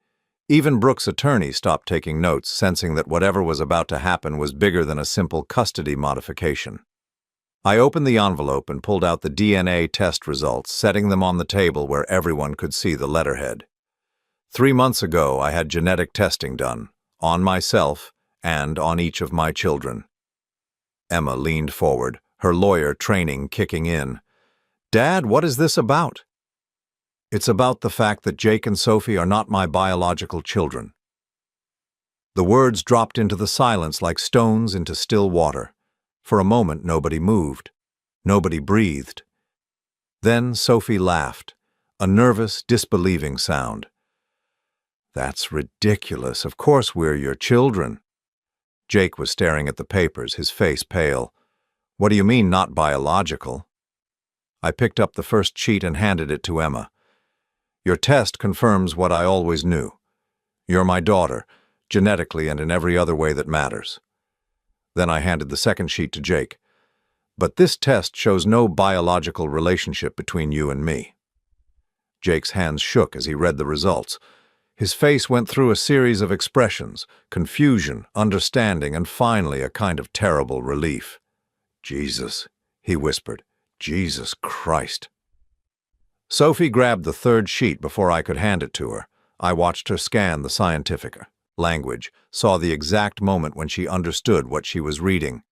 Even Brooke's attorney stopped taking notes, sensing that whatever was about to happen was bigger than a simple custody modification. I opened the envelope and pulled out the DNA test results, setting them on the table where everyone could see the letterhead. 3 months ago, I had genetic testing done, on myself and on each of my children. Emma leaned forward, her lawyer training kicking in. "Dad, what is this about?" "It's about the fact that Jake and Sophie are not my biological children." The words dropped into the silence like stones into still water. For a moment, nobody moved. Nobody breathed. Then Sophie laughed, a nervous, disbelieving sound. "That's ridiculous. Of course we're your children." Jake was staring at the papers, his face pale. "What do you mean, not biological?" I picked up the first sheet and handed it to Emma. "Your test confirms what I always knew. You're my daughter, genetically and in every other way that matters." Then I handed the second sheet to Jake. "But this test shows no biological relationship between you and me." Jake's hands shook as he read the results. His face went through a series of expressions, confusion, understanding, and finally a kind of terrible relief. "Jesus," he whispered. "Jesus Christ." Sophie grabbed the third sheet before I could hand it to her. I watched her scan the scientific language, saw the exact moment when she understood what she was reading.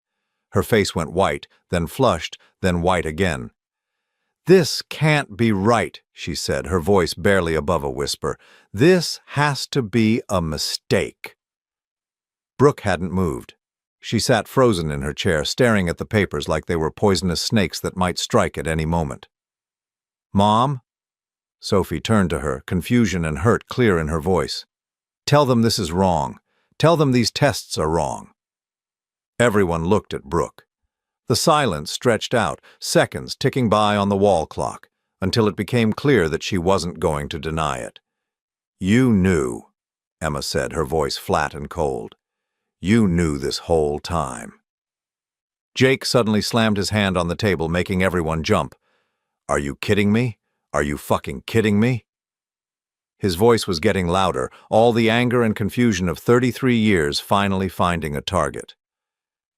Her face went white, then flushed, then white again. "This can't be right," she said, her voice barely above a whisper. "This has to be a mistake." Brooke hadn't moved. She sat frozen in her chair, staring at the papers like they were poisonous snakes that might strike at any moment. "Mom?" Sophie turned to her, confusion and hurt clear in her voice. "Tell them this is wrong. Tell them these tests are wrong." Everyone looked at Brooke. The silence stretched out, seconds ticking by on the wall clock, until it became clear that she wasn't going to deny it. "You knew," Emma said, her voice flat and cold. "You knew this whole time." Jake suddenly slammed his hand on the table, making everyone jump. "Are you kidding me? Are you fucking kidding me?" His voice was getting louder, all the anger and confusion of 33 years finally finding a target.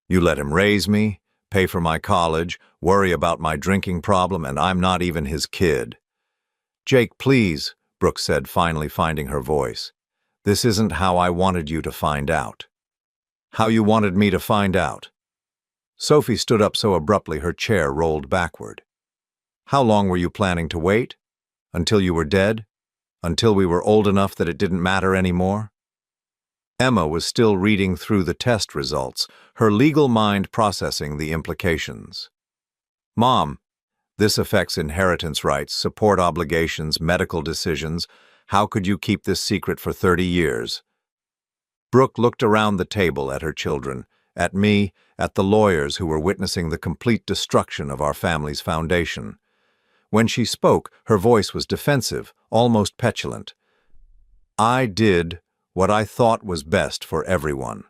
"You let him raise me, pay for my college, worry about my drinking problem, and I'm not even his kid." "Jake, please," Brooke said, finally finding her voice. "This isn't how I wanted you to find out." "How you wanted me to find out?" Sophie stood up so abruptly her chair rolled backward. "How long were you planning to wait? Until you were dead? Until we were old enough that it didn't matter anymore?" Emma was still reading through the test results, her legal mind processing the implications. "Mom, this affects inheritance rights, support obligations, medical decisions. How could you keep this secret for 30 years? Brooke looked around the table at her children, at me, at the lawyers who were witnessing the complete destruction of our family's foundation. When she spoke, her voice was defensive, almost petulant. "I did what I thought was best for everyone.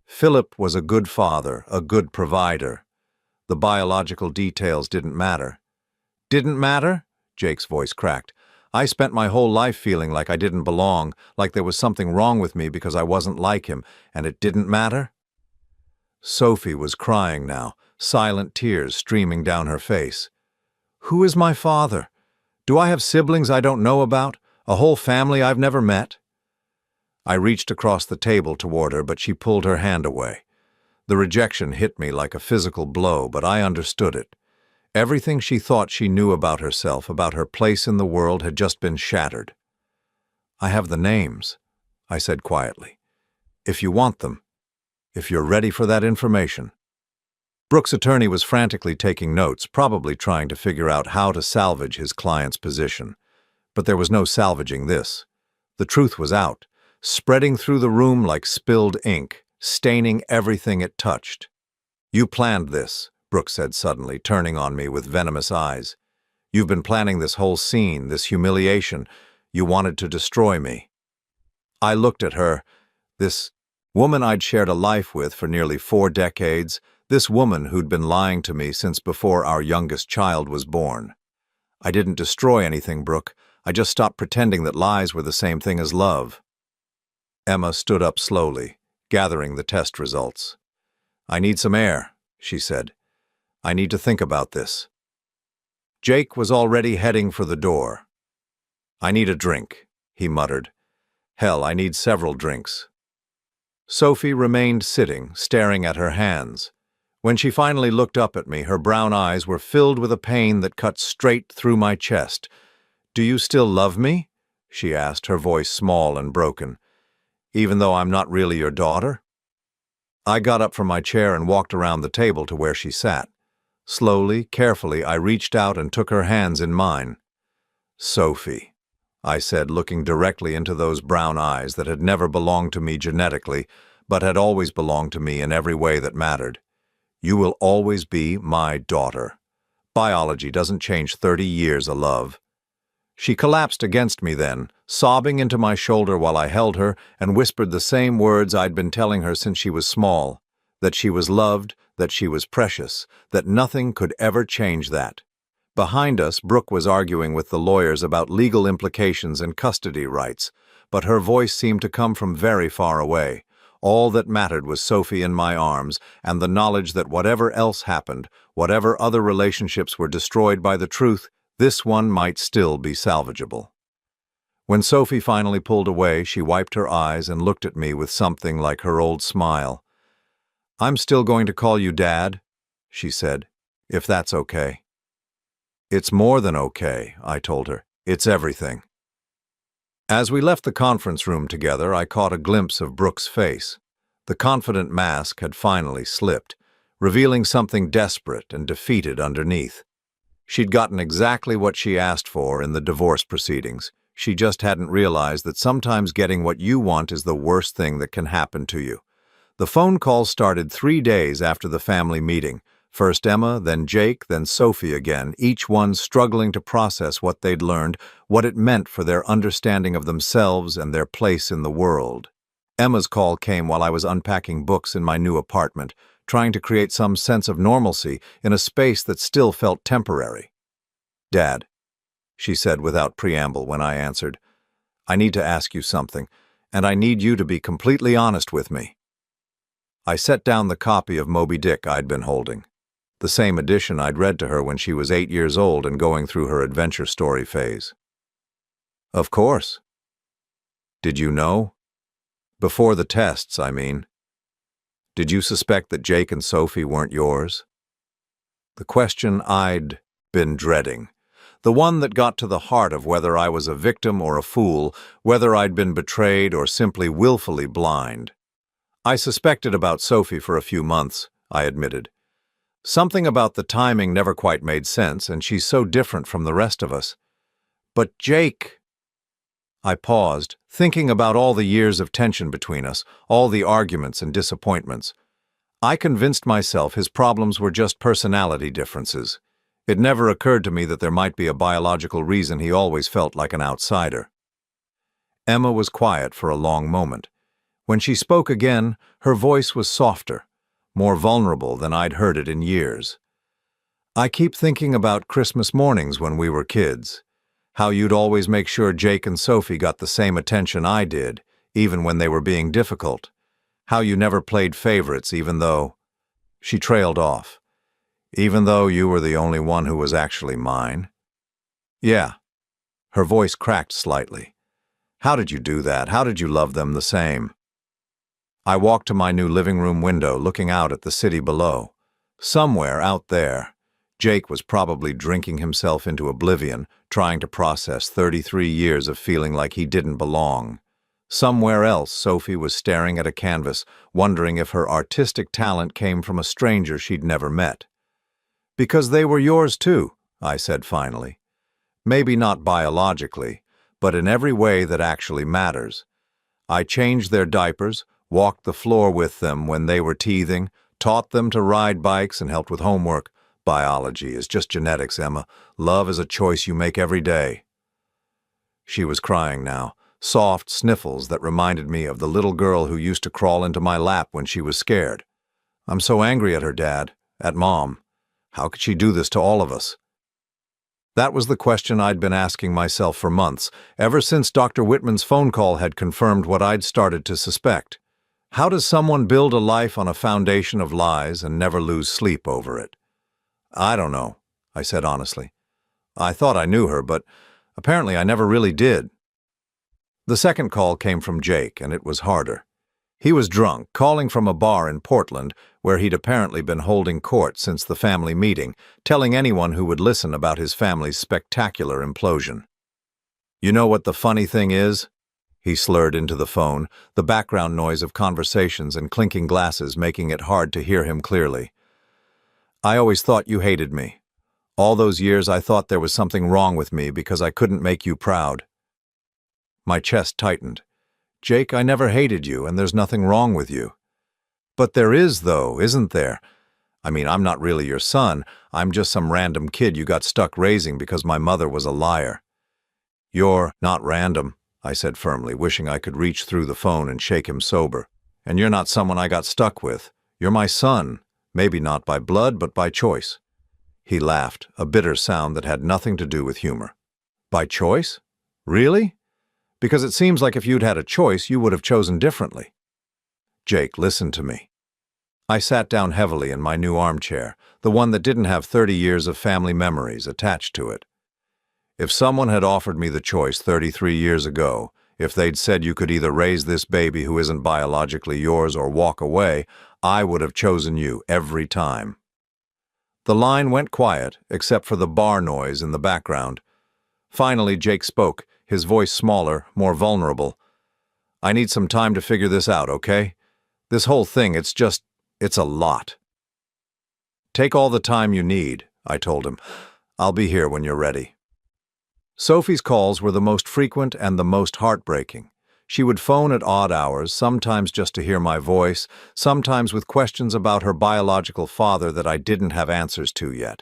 Philip was a good father, a good provider. The biological details didn't matter." "Didn't matter?" Jake's voice cracked. "I spent my whole life feeling like I didn't belong, like there was something wrong with me because I wasn't like him, and it didn't matter?" Sophie was crying now, silent tears streaming down her face. "Who is my father? Do I have siblings I don't know about? A whole family I've never met?" I reached across the table toward her, but she pulled her hand away. The rejection hit me like a physical blow, but I understood it. Everything she thought she knew about herself, about her place in the world, had just been shattered. "I have the names," I said quietly. "If you want them, if you're ready for that information." Brooks' attorney was frantically taking notes, probably trying to figure out how to salvage his client's position. But there was no salvaging this. The truth was out, spreading through the room like spilled ink, staining everything it touched. "You planned this," Brooks said suddenly, turning on me with venomous eyes. "You've been planning this whole scene, this humiliation. You wanted to destroy me." I looked at her, this woman I'd shared a life with for nearly 4 decades, this woman who'd been lying to me since before our youngest child was born. "I didn't destroy anything, Brooke. I just stopped pretending that lies were the same thing as love." Emma stood up slowly, gathering the test results. "I need some air," she said. "I need to think about this." Jake was already heading for the door. "I need a drink," he muttered. "Hell, I need several drinks." Sophie remained sitting, staring at her hands. When she finally looked up at me, her brown eyes were filled with a pain that cut straight through my chest. "Do you still love me?" she asked, her voice small and broken. "Even though I'm not really your daughter?" I got up from my chair and walked around the table to where she sat. Slowly, carefully, I reached out and took her hands in mine. "Sophie," I said, looking directly into those brown eyes that had never belonged to me genetically, but had always belonged to me in every way that mattered. "You will always be my daughter. Biology doesn't change 30 years of love." She collapsed against me then, sobbing into my shoulder while I held her, and whispered the same words I'd been telling her since she was small, that she was loved, that she was precious, that nothing could ever change that. Behind us, Brooke was arguing with the lawyers about legal implications and custody rights, but her voice seemed to come from very far away. All that mattered was Sophie in my arms, and the knowledge that whatever else happened, whatever other relationships were destroyed by the truth, this one might still be salvageable. When Sophie finally pulled away, she wiped her eyes and looked at me with something like her old smile. "I'm still going to call you Dad," she said, "if that's okay." "It's more than okay," I told her. "It's everything." As we left the conference room together, I caught a glimpse of Brooke's face. The confident mask had finally slipped, revealing something desperate and defeated underneath. She'd gotten exactly what she asked for in the divorce proceedings. She just hadn't realized that sometimes getting what you want is the worst thing that can happen to you. The phone call started 3 days after the family meeting. First Emma, then Jake, then Sophie again, each one struggling to process what they'd learned, what it meant for their understanding of themselves and their place in the world. Emma's call came while I was unpacking books in my new apartment, trying to create some sense of normalcy in a space that still felt temporary. "Dad," she said without preamble when I answered, "I need to ask you something, and I need you to be completely honest with me." I set down the copy of Moby Dick I'd been holding, the same edition I'd read to her when she was 8 years old and going through her adventure story phase. "Of course." "Did you know? Before the tests, I mean. Did you suspect that Jake and Sophie weren't yours?" The question I'd been dreading. The one that got to the heart of whether I was a victim or a fool, whether I'd been betrayed or simply willfully blind. "I suspected about Sophie for a few months," I admitted. "Something about the timing never quite made sense, and she's so different from the rest of us. But Jake—" I paused, thinking about all the years of tension between us, all the arguments and disappointments. I convinced myself his problems were just personality differences. It never occurred to me that there might be a biological reason he always felt like an outsider. Emma was quiet for a long moment. When she spoke again, her voice was softer, more vulnerable than I'd heard it in years. "I keep thinking about Christmas mornings when we were kids. How you'd always make sure Jake and Sophie got the same attention I did, even when they were being difficult. How you never played favorites even though—" She trailed off. "Even though you were the only one who was actually mine?" "Yeah." Her voice cracked slightly. "How did you do that? How did you love them the same?" I walked to my new living room window, looking out at the city below. Somewhere out there, Jake was probably drinking himself into oblivion, trying to process 33 years of feeling like he didn't belong. Somewhere else, Sophie was staring at a canvas, wondering if her artistic talent came from a stranger she'd never met. "Because they were yours too," I said finally. "Maybe not biologically, but in every way that actually matters. I changed their diapers, walked the floor with them when they were teething, taught them to ride bikes, and helped with homework. Biology is just genetics, Emma. Love is a choice you make every day." She was crying now, soft sniffles that reminded me of the little girl who used to crawl into my lap when she was scared. "I'm so angry at her, Dad, at Mom. How could she do this to all of us?" That was the question I'd been asking myself for months, ever since Dr. Whitman's phone call had confirmed what I'd started to suspect. How does someone build a life on a foundation of lies and never lose sleep over it? "I don't know," I said honestly. "I thought I knew her, but apparently I never really did." The second call came from Jake, and it was harder. He was drunk, calling from a bar in Portland, where he'd apparently been holding court since the family meeting, telling anyone who would listen about his family's spectacular implosion. "You know what the funny thing is?" He slurred into the phone, the background noise of conversations and clinking glasses making it hard to hear him clearly. "I always thought you hated me. All those years I thought there was something wrong with me because I couldn't make you proud." My chest tightened. "Jake, I never hated you, and there's nothing wrong with you." "But there is, though, isn't there? I mean, I'm not really your son. I'm just some random kid you got stuck raising because my mother was a liar." "You're not random," I said firmly, wishing I could reach through the phone and shake him sober. "And you're not someone I got stuck with. You're my son, maybe not by blood, but by choice." He laughed, a bitter sound that had nothing to do with humor. "By choice? Really? Because it seems like if you'd had a choice, you would have chosen differently." "Jake, listen to me." I sat down heavily in my new armchair, the one that didn't have 30 years of family memories attached to it. "If someone had offered me the choice 33 years ago, if they'd said you could either raise this baby who isn't biologically yours or walk away, I would have chosen you every time." The line went quiet, except for the bar noise in the background. Finally, Jake spoke, his voice smaller, more vulnerable. "I need some time to figure this out, okay? This whole thing, it's a lot." "Take all the time you need," I told him. "I'll be here when you're ready." Sophie's calls were the most frequent and the most heartbreaking. She would phone at odd hours, sometimes just to hear my voice, sometimes with questions about her biological father that I didn't have answers to yet.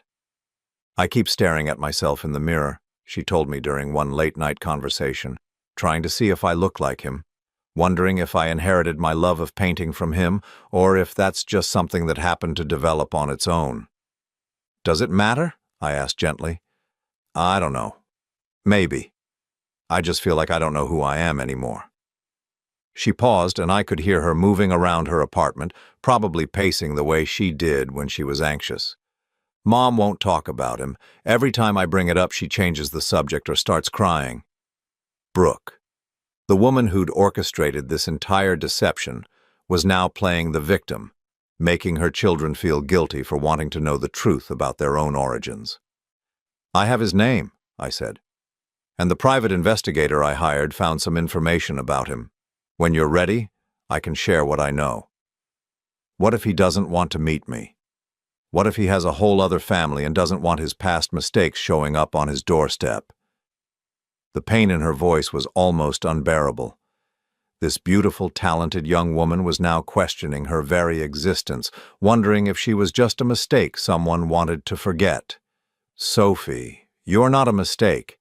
"I keep staring at myself in the mirror," she told me during one late-night conversation, "trying to see if I look like him, wondering if I inherited my love of painting from him, or if that's just something that happened to develop on its own." "Does it matter?" I asked gently. "I don't know. Maybe. I just feel like I don't know who I am anymore." She paused, and I could hear her moving around her apartment, probably pacing the way she did when she was anxious. "Mom won't talk about him. Every time I bring it up, she changes the subject or starts crying." Brooke, the woman who'd orchestrated this entire deception, was now playing the victim, making her children feel guilty for wanting to know the truth about their own origins. "I have his name," I said. "And the private investigator I hired found some information about him. When you're ready, I can share what I know." "What if he doesn't want to meet me? What if he has a whole other family and doesn't want his past mistakes showing up on his doorstep?" The pain in her voice was almost unbearable. This beautiful, talented young woman was now questioning her very existence, wondering if she was just a mistake someone wanted to forget. "Sophie, you're not a mistake.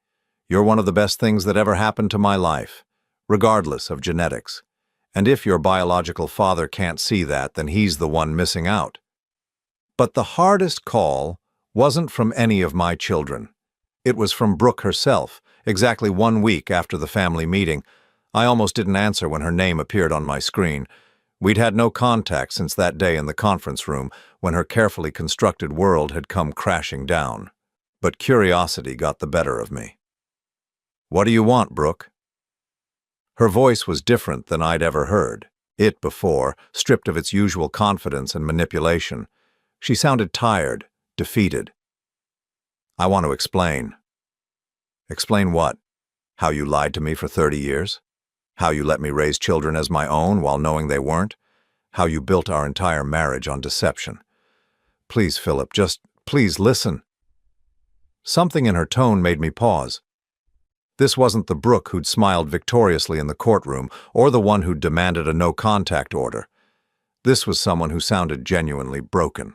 You're one of the best things that ever happened to my life, regardless of genetics. And if your biological father can't see that, then he's the one missing out." But the hardest call wasn't from any of my children. It was from Brooke herself, exactly 1 week after the family meeting. I almost didn't answer when her name appeared on my screen. We'd had no contact since that day in the conference room when her carefully constructed world had come crashing down. But curiosity got the better of me. "What do you want, Brooke?" Her voice was different than I'd ever heard it before, stripped of its usual confidence and manipulation. She sounded tired, defeated. "I want to explain." "Explain what? How you lied to me for 30 years? How you let me raise children as my own while knowing they weren't. How you built our entire marriage on deception. Please, Philip, just please listen. Something in her tone made me pause. This wasn't the Brooke who'd smiled victoriously in the courtroom, or the one who'd demanded a no-contact order. This was someone who sounded genuinely broken.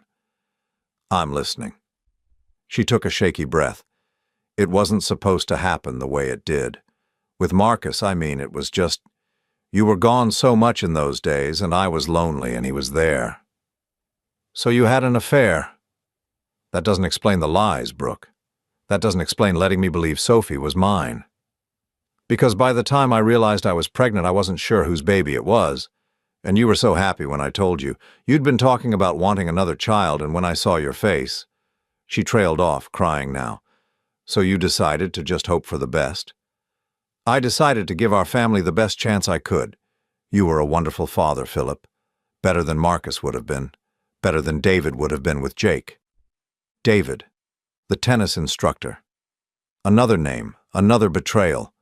I'm listening. She took a shaky breath. It wasn't supposed to happen the way it did. With Marcus, it was just, you were gone so much in those days, and I was lonely, and he was there. So you had an affair. That doesn't explain the lies, Brooke. That doesn't explain letting me believe Sophie was mine. Because by the time I realized I was pregnant, I wasn't sure whose baby it was. And you were so happy when I told you. You'd been talking about wanting another child, and when I saw your face... She trailed off, crying now. So you decided to just hope for the best? I decided to give our family the best chance I could. You were a wonderful father, Philip. Better than Marcus would have been. Better than David would have been with Jake. David, the tennis instructor. Another name, another betrayal.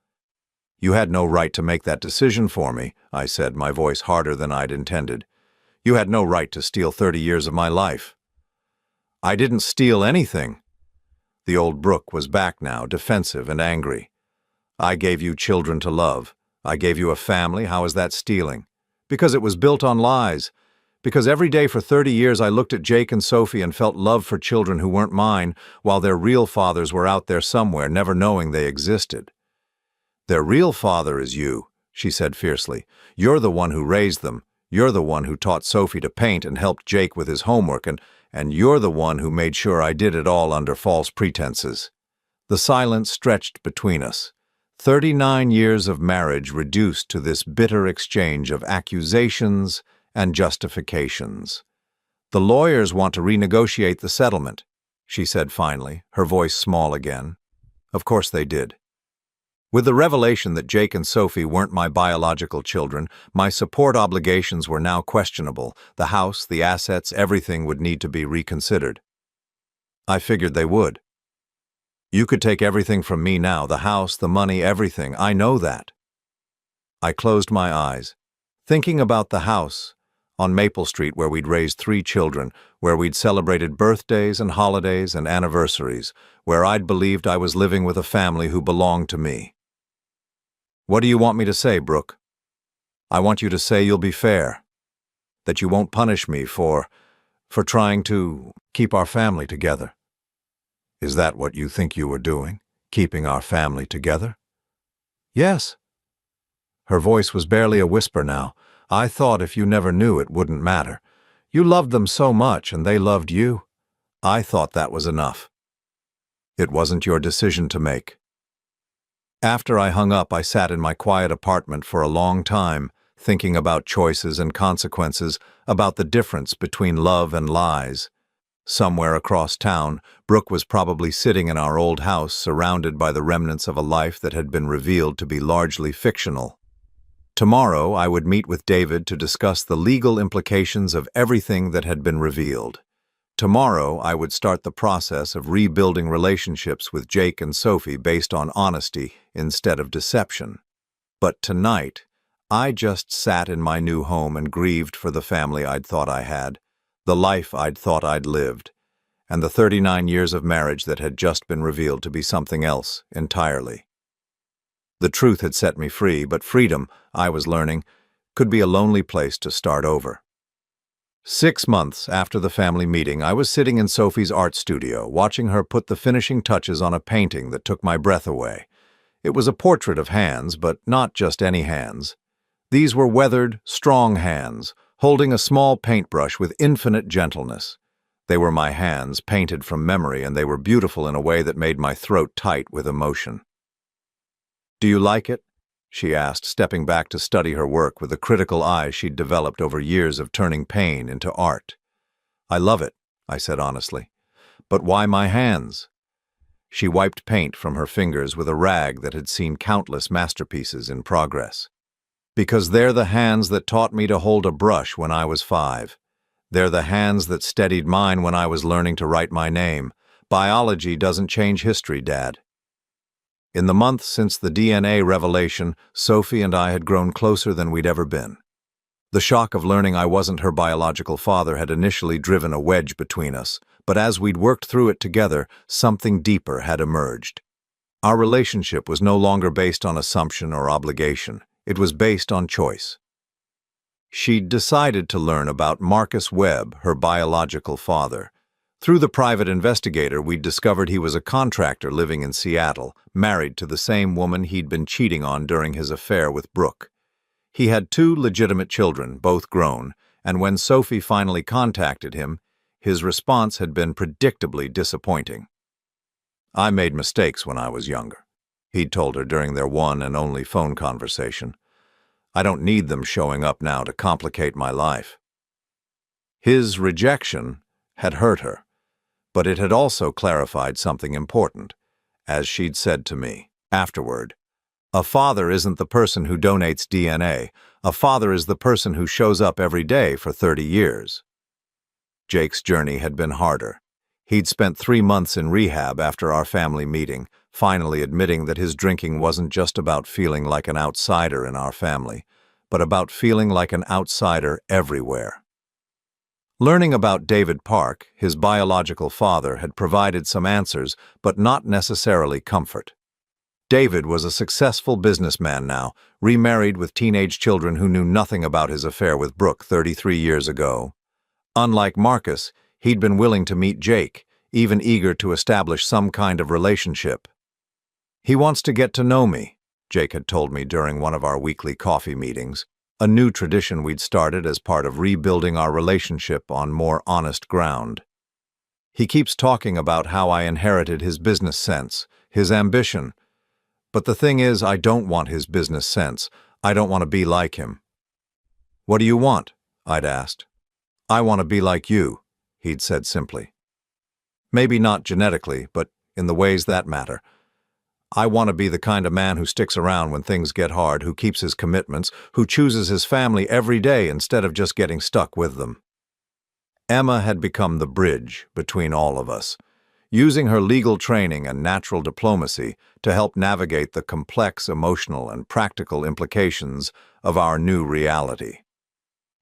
You had no right to make that decision for me, I said, my voice harder than I'd intended. You had no right to steal 30 years of my life. I didn't steal anything. The old Brooke was back now, defensive and angry. I gave you children to love. I gave you a family. How is that stealing? Because it was built on lies. Because every day for 30 years I looked at Jake and Sophie and felt love for children who weren't mine, while their real fathers were out there somewhere, never knowing they existed. Their real father is you, she said fiercely. You're the one who raised them. You're the one who taught Sophie to paint and helped Jake with his homework, and you're the one who made sure I did it all under false pretenses. The silence stretched between us. 39 years of marriage reduced to this bitter exchange of accusations and justifications. The lawyers want to renegotiate the settlement, she said finally, her voice small again. Of course they did. With the revelation that Jake and Sophie weren't my biological children, my support obligations were now questionable. The house, the assets, everything would need to be reconsidered. I figured they would. You could take everything from me now, the house, the money, everything. I know that. I closed my eyes, thinking about the house on Maple Street where we'd raised 3 children, where we'd celebrated birthdays and holidays and anniversaries, where I'd believed I was living with a family who belonged to me. What do you want me to say, Brooke? I want you to say you'll be fair, that you won't punish me for trying to keep our family together. Is that what you think you were doing, keeping our family together? Yes. Her voice was barely a whisper now. I thought if you never knew it wouldn't matter. You loved them so much and they loved you. I thought that was enough. It wasn't your decision to make. After I hung up, I sat in my quiet apartment for a long time, thinking about choices and consequences, about the difference between love and lies. Somewhere across town, Brooke was probably sitting in our old house, surrounded by the remnants of a life that had been revealed to be largely fictional. Tomorrow, I would meet with David to discuss the legal implications of everything that had been revealed. Tomorrow, I would start the process of rebuilding relationships with Jake and Sophie based on honesty instead of deception. But tonight, I just sat in my new home and grieved for the family I'd thought I had, the life I'd thought I'd lived, and the 39 years of marriage that had just been revealed to be something else entirely. The truth had set me free, but freedom, I was learning, could be a lonely place to start over. 6 months after the family meeting, I was sitting in Sophie's art studio, watching her put the finishing touches on a painting that took my breath away. It was a portrait of hands, but not just any hands. These were weathered, strong hands, holding a small paintbrush with infinite gentleness. They were my hands, painted from memory, and they were beautiful in a way that made my throat tight with emotion. "Do you like it?" she asked, stepping back to study her work with the critical eye she'd developed over years of turning pain into art. "I love it," I said honestly. "But why my hands?" She wiped paint from her fingers with a rag that had seen countless masterpieces in progress. "Because they're the hands that taught me to hold a brush when I was 5. They're the hands that steadied mine when I was learning to write my name. Biology doesn't change history, Dad." In the months since the DNA revelation, Sophie and I had grown closer than we'd ever been. The shock of learning I wasn't her biological father had initially driven a wedge between us, but as we'd worked through it together, something deeper had emerged. Our relationship was no longer based on assumption or obligation. It was based on choice. She'd decided to learn about Marcus Webb, her biological father. Through the private investigator, we'd discovered he was a contractor living in Seattle, married to the same woman he'd been cheating on during his affair with Brooke. He had 2 legitimate children, both grown, and when Sophie finally contacted him, his response had been predictably disappointing. "I made mistakes when I was younger," he'd told her during their one and only phone conversation. "I don't need them showing up now to complicate my life." His rejection had hurt her, but it had also clarified something important. As she'd said to me afterward, "A father isn't the person who donates DNA. A father is the person who shows up every day for 30 years. Jake's journey had been harder. He'd spent 3 months in rehab after our family meeting, finally admitting that his drinking wasn't just about feeling like an outsider in our family, but about feeling like an outsider everywhere. Learning about David Park, his biological father, had provided some answers, but not necessarily comfort. David was a successful businessman now, remarried with teenage children who knew nothing about his affair with Brooke 33 years ago. Unlike Marcus, he'd been willing to meet Jake, even eager to establish some kind of relationship. "He wants to get to know me," Jake had told me during one of our weekly coffee meetings, a new tradition we'd started as part of rebuilding our relationship on more honest ground. "He keeps talking about how I inherited his business sense, his ambition. But the thing is, I don't want his business sense. I don't want to be like him." "What do you want?" I'd asked. "I want to be like you," he'd said simply. "Maybe not genetically, but in the ways that matter. I want to be the kind of man who sticks around when things get hard, who keeps his commitments, who chooses his family every day instead of just getting stuck with them." Emma had become the bridge between all of us, using her legal training and natural diplomacy to help navigate the complex emotional and practical implications of our new reality.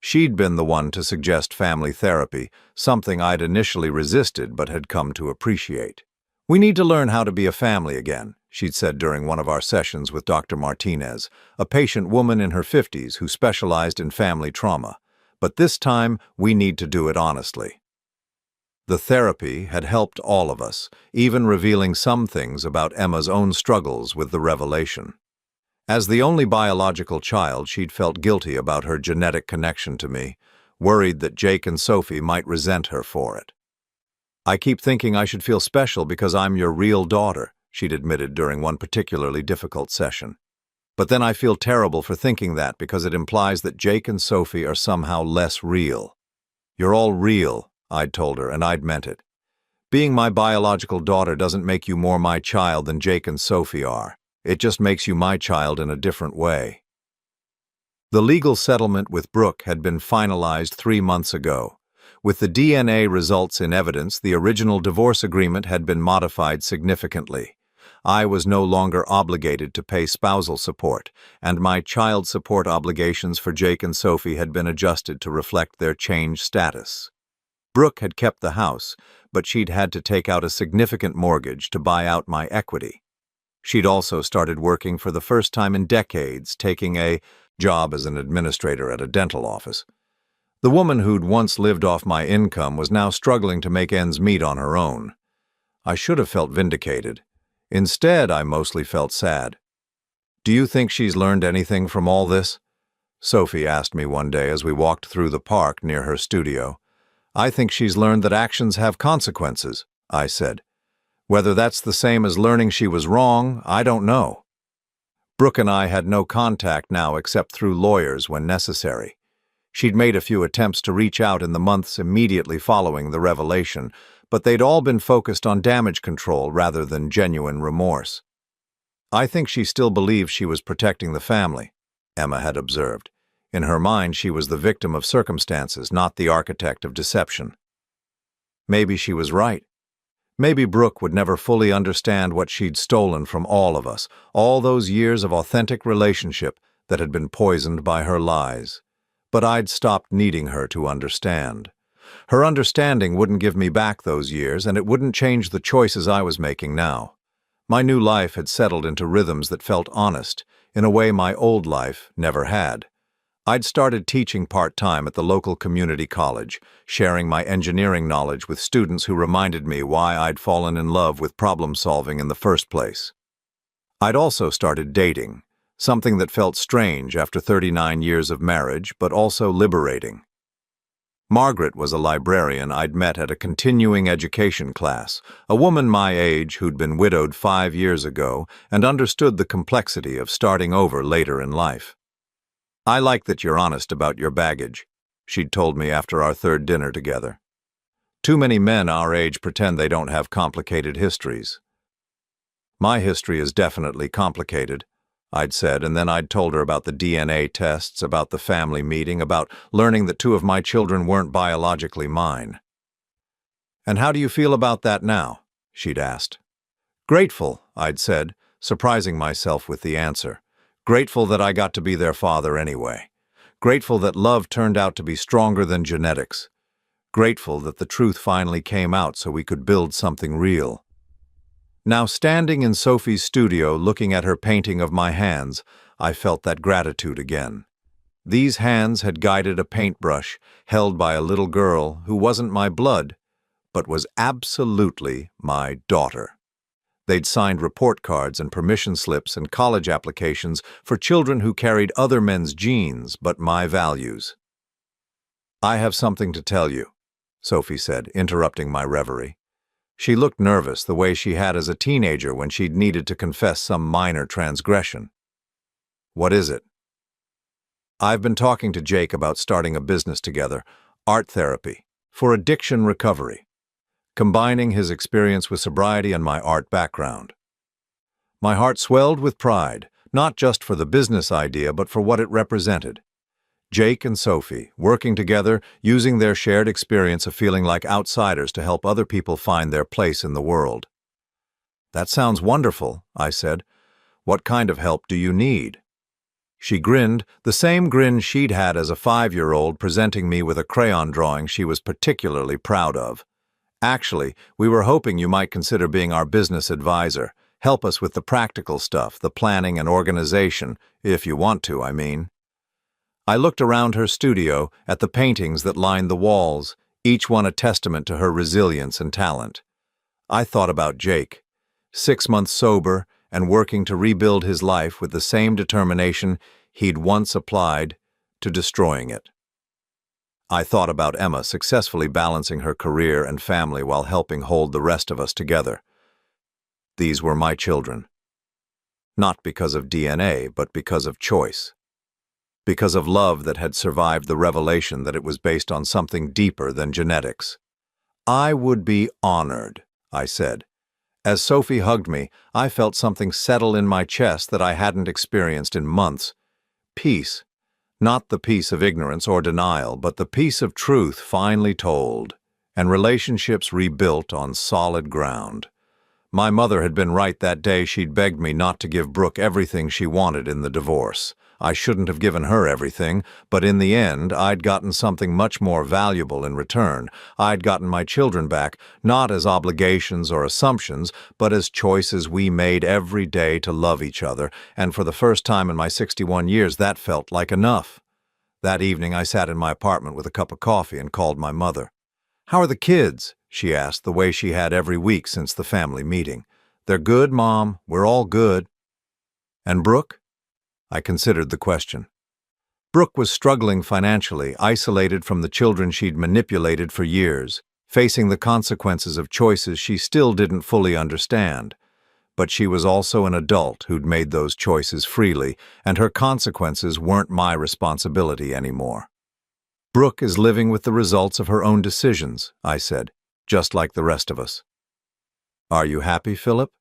She'd been the one to suggest family therapy, something I'd initially resisted but had come to appreciate. "We need to learn how to be a family again," she'd said during one of our sessions with Dr. Martinez, a patient woman in her 50s who specialized in family trauma. "But this time, we need to do it honestly." The therapy had helped all of us, even revealing some things about Emma's own struggles with the revelation. As the only biological child, she'd felt guilty about her genetic connection to me, worried that Jake and Sophie might resent her for it. "I keep thinking I should feel special because I'm your real daughter," she'd admitted during one particularly difficult session. "But then I feel terrible for thinking that because it implies that Jake and Sophie are somehow less real." "You're all real," I'd told her, and I'd meant it. "Being my biological daughter doesn't make you more my child than Jake and Sophie are. It just makes you my child in a different way." The legal settlement with Brooke had been finalized 3 months ago. With the DNA results in evidence, the original divorce agreement had been modified significantly. I was no longer obligated to pay spousal support, and my child support obligations for Jake and Sophie had been adjusted to reflect their changed status. Brooke had kept the house, but she'd had to take out a significant mortgage to buy out my equity. She'd also started working for the first time in decades, taking a job as an administrator at a dental office. The woman who'd once lived off my income was now struggling to make ends meet on her own. I should have felt vindicated. Instead, I mostly felt sad. "Do you think she's learned anything from all this?" Sophie asked me one day as we walked through the park near her studio. "I think she's learned that actions have consequences," I said. "Whether that's the same as learning she was wrong, I don't know." Brooke and I had no contact now except through lawyers when necessary. She'd made a few attempts to reach out in the months immediately following the revelation, but they'd all been focused on damage control rather than genuine remorse. "I think she still believes she was protecting the family," Emma had observed. In her mind, she was the victim of circumstances, not the architect of deception. Maybe she was right. Maybe Brooke would never fully understand what she'd stolen from all of us, all those years of authentic relationship that had been poisoned by her lies. But I'd stopped needing her to understand. Her understanding wouldn't give me back those years, and it wouldn't change the choices I was making now. My new life had settled into rhythms that felt honest, in a way my old life never had. I'd started teaching part-time at the local community college, sharing my engineering knowledge with students who reminded me why I'd fallen in love with problem-solving in the first place. I'd also started dating, something that felt strange after 39 years of marriage, but also liberating. Margaret was a librarian I'd met at a continuing education class, a woman my age who'd been widowed 5 years ago and understood the complexity of starting over later in life. "I like that you're honest about your baggage," she'd told me after our third dinner together. "Too many men our age pretend they don't have complicated histories." "My history is definitely complicated," I'd said, and then I'd told her about the DNA tests, about the family meeting, about learning that 2 of my children weren't biologically mine. "And how do you feel about that now?" she'd asked. "Grateful," I'd said, surprising myself with the answer. Grateful that I got to be their father anyway. Grateful that love turned out to be stronger than genetics. Grateful that the truth finally came out so we could build something real. Now, standing in Sophie's studio looking at her painting of my hands, I felt that gratitude again. These hands had guided a paintbrush held by a little girl who wasn't my blood, but was absolutely my daughter. They'd signed report cards and permission slips and college applications for children who carried other men's genes but my values. "I have something to tell you," Sophie said, interrupting my reverie. She looked nervous, the way she had as a teenager when she'd needed to confess some minor transgression. "What is it?" "I've been talking to Jake about starting a business together, art therapy, for addiction recovery, combining his experience with sobriety and my art background." My heart swelled with pride, not just for the business idea, but for what it represented. Jake and Sophie, working together, using their shared experience of feeling like outsiders to help other people find their place in the world. "That sounds wonderful," I said. "What kind of help do you need?" She grinned, the same grin she'd had as a 5-year-old, presenting me with a crayon drawing she was particularly proud of. "Actually, we were hoping you might consider being our business advisor. Help us with the practical stuff, the planning and organization, if you want to, I mean." I looked around her studio at the paintings that lined the walls, each one a testament to her resilience and talent. I thought about Jake, 6 months sober and working to rebuild his life with the same determination he'd once applied to destroying it. I thought about Emma successfully balancing her career and family while helping hold the rest of us together. These were my children. Not because of DNA, but because of choice. Because of love that had survived the revelation that it was based on something deeper than genetics. "I would be honored," I said. As Sophie hugged me, I felt something settle in my chest that I hadn't experienced in months. Peace. Not the peace of ignorance or denial, but the peace of truth finally told, and relationships rebuilt on solid ground. My mother had been right that day she'd begged me not to give Brooke everything she wanted in the divorce. I shouldn't have given her everything, but in the end, I'd gotten something much more valuable in return. I'd gotten my children back, not as obligations or assumptions, but as choices we made every day to love each other, and for the first time in my 61 years, that felt like enough. That evening, I sat in my apartment with a cup of coffee and called my mother. "How are the kids?" she asked, the way she had every week since the family meeting. "They're good, Mom. We're all good." "And Brooke?" I considered the question. Brooke was struggling financially, isolated from the children she'd manipulated for years, facing the consequences of choices she still didn't fully understand. But she was also an adult who'd made those choices freely, and her consequences weren't my responsibility anymore. "Brooke is living with the results of her own decisions," I said, "just like the rest of us." "Are you happy, Philip?"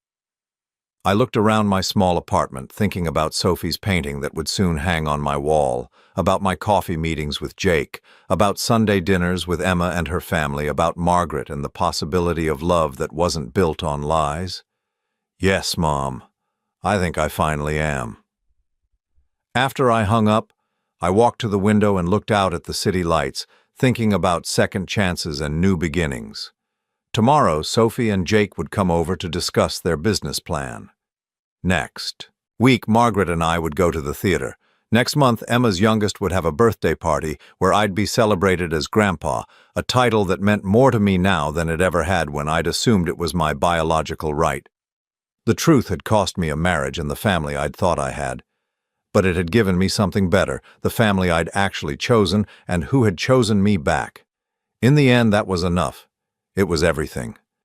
I looked around my small apartment, thinking about Sophie's painting that would soon hang on my wall, about my coffee meetings with Jake, about Sunday dinners with Emma and her family, about Margaret and the possibility of love that wasn't built on lies. Yes, Mom, I think I finally am. After I hung up, I walked to the window and looked out at the city lights, thinking about second chances and new beginnings. Tomorrow, Sophie and Jake would come over to discuss their business plan. Next week, Margaret and I would go to the theater. Next month, Emma's youngest would have a birthday party where I'd be celebrated as Grandpa, a title that meant more to me now than it ever had when I'd assumed it was my biological right. The truth had cost me a marriage and the family I'd thought I had. But it had given me something better, the family I'd actually chosen and who had chosen me back. In the end, that was enough. It was everything.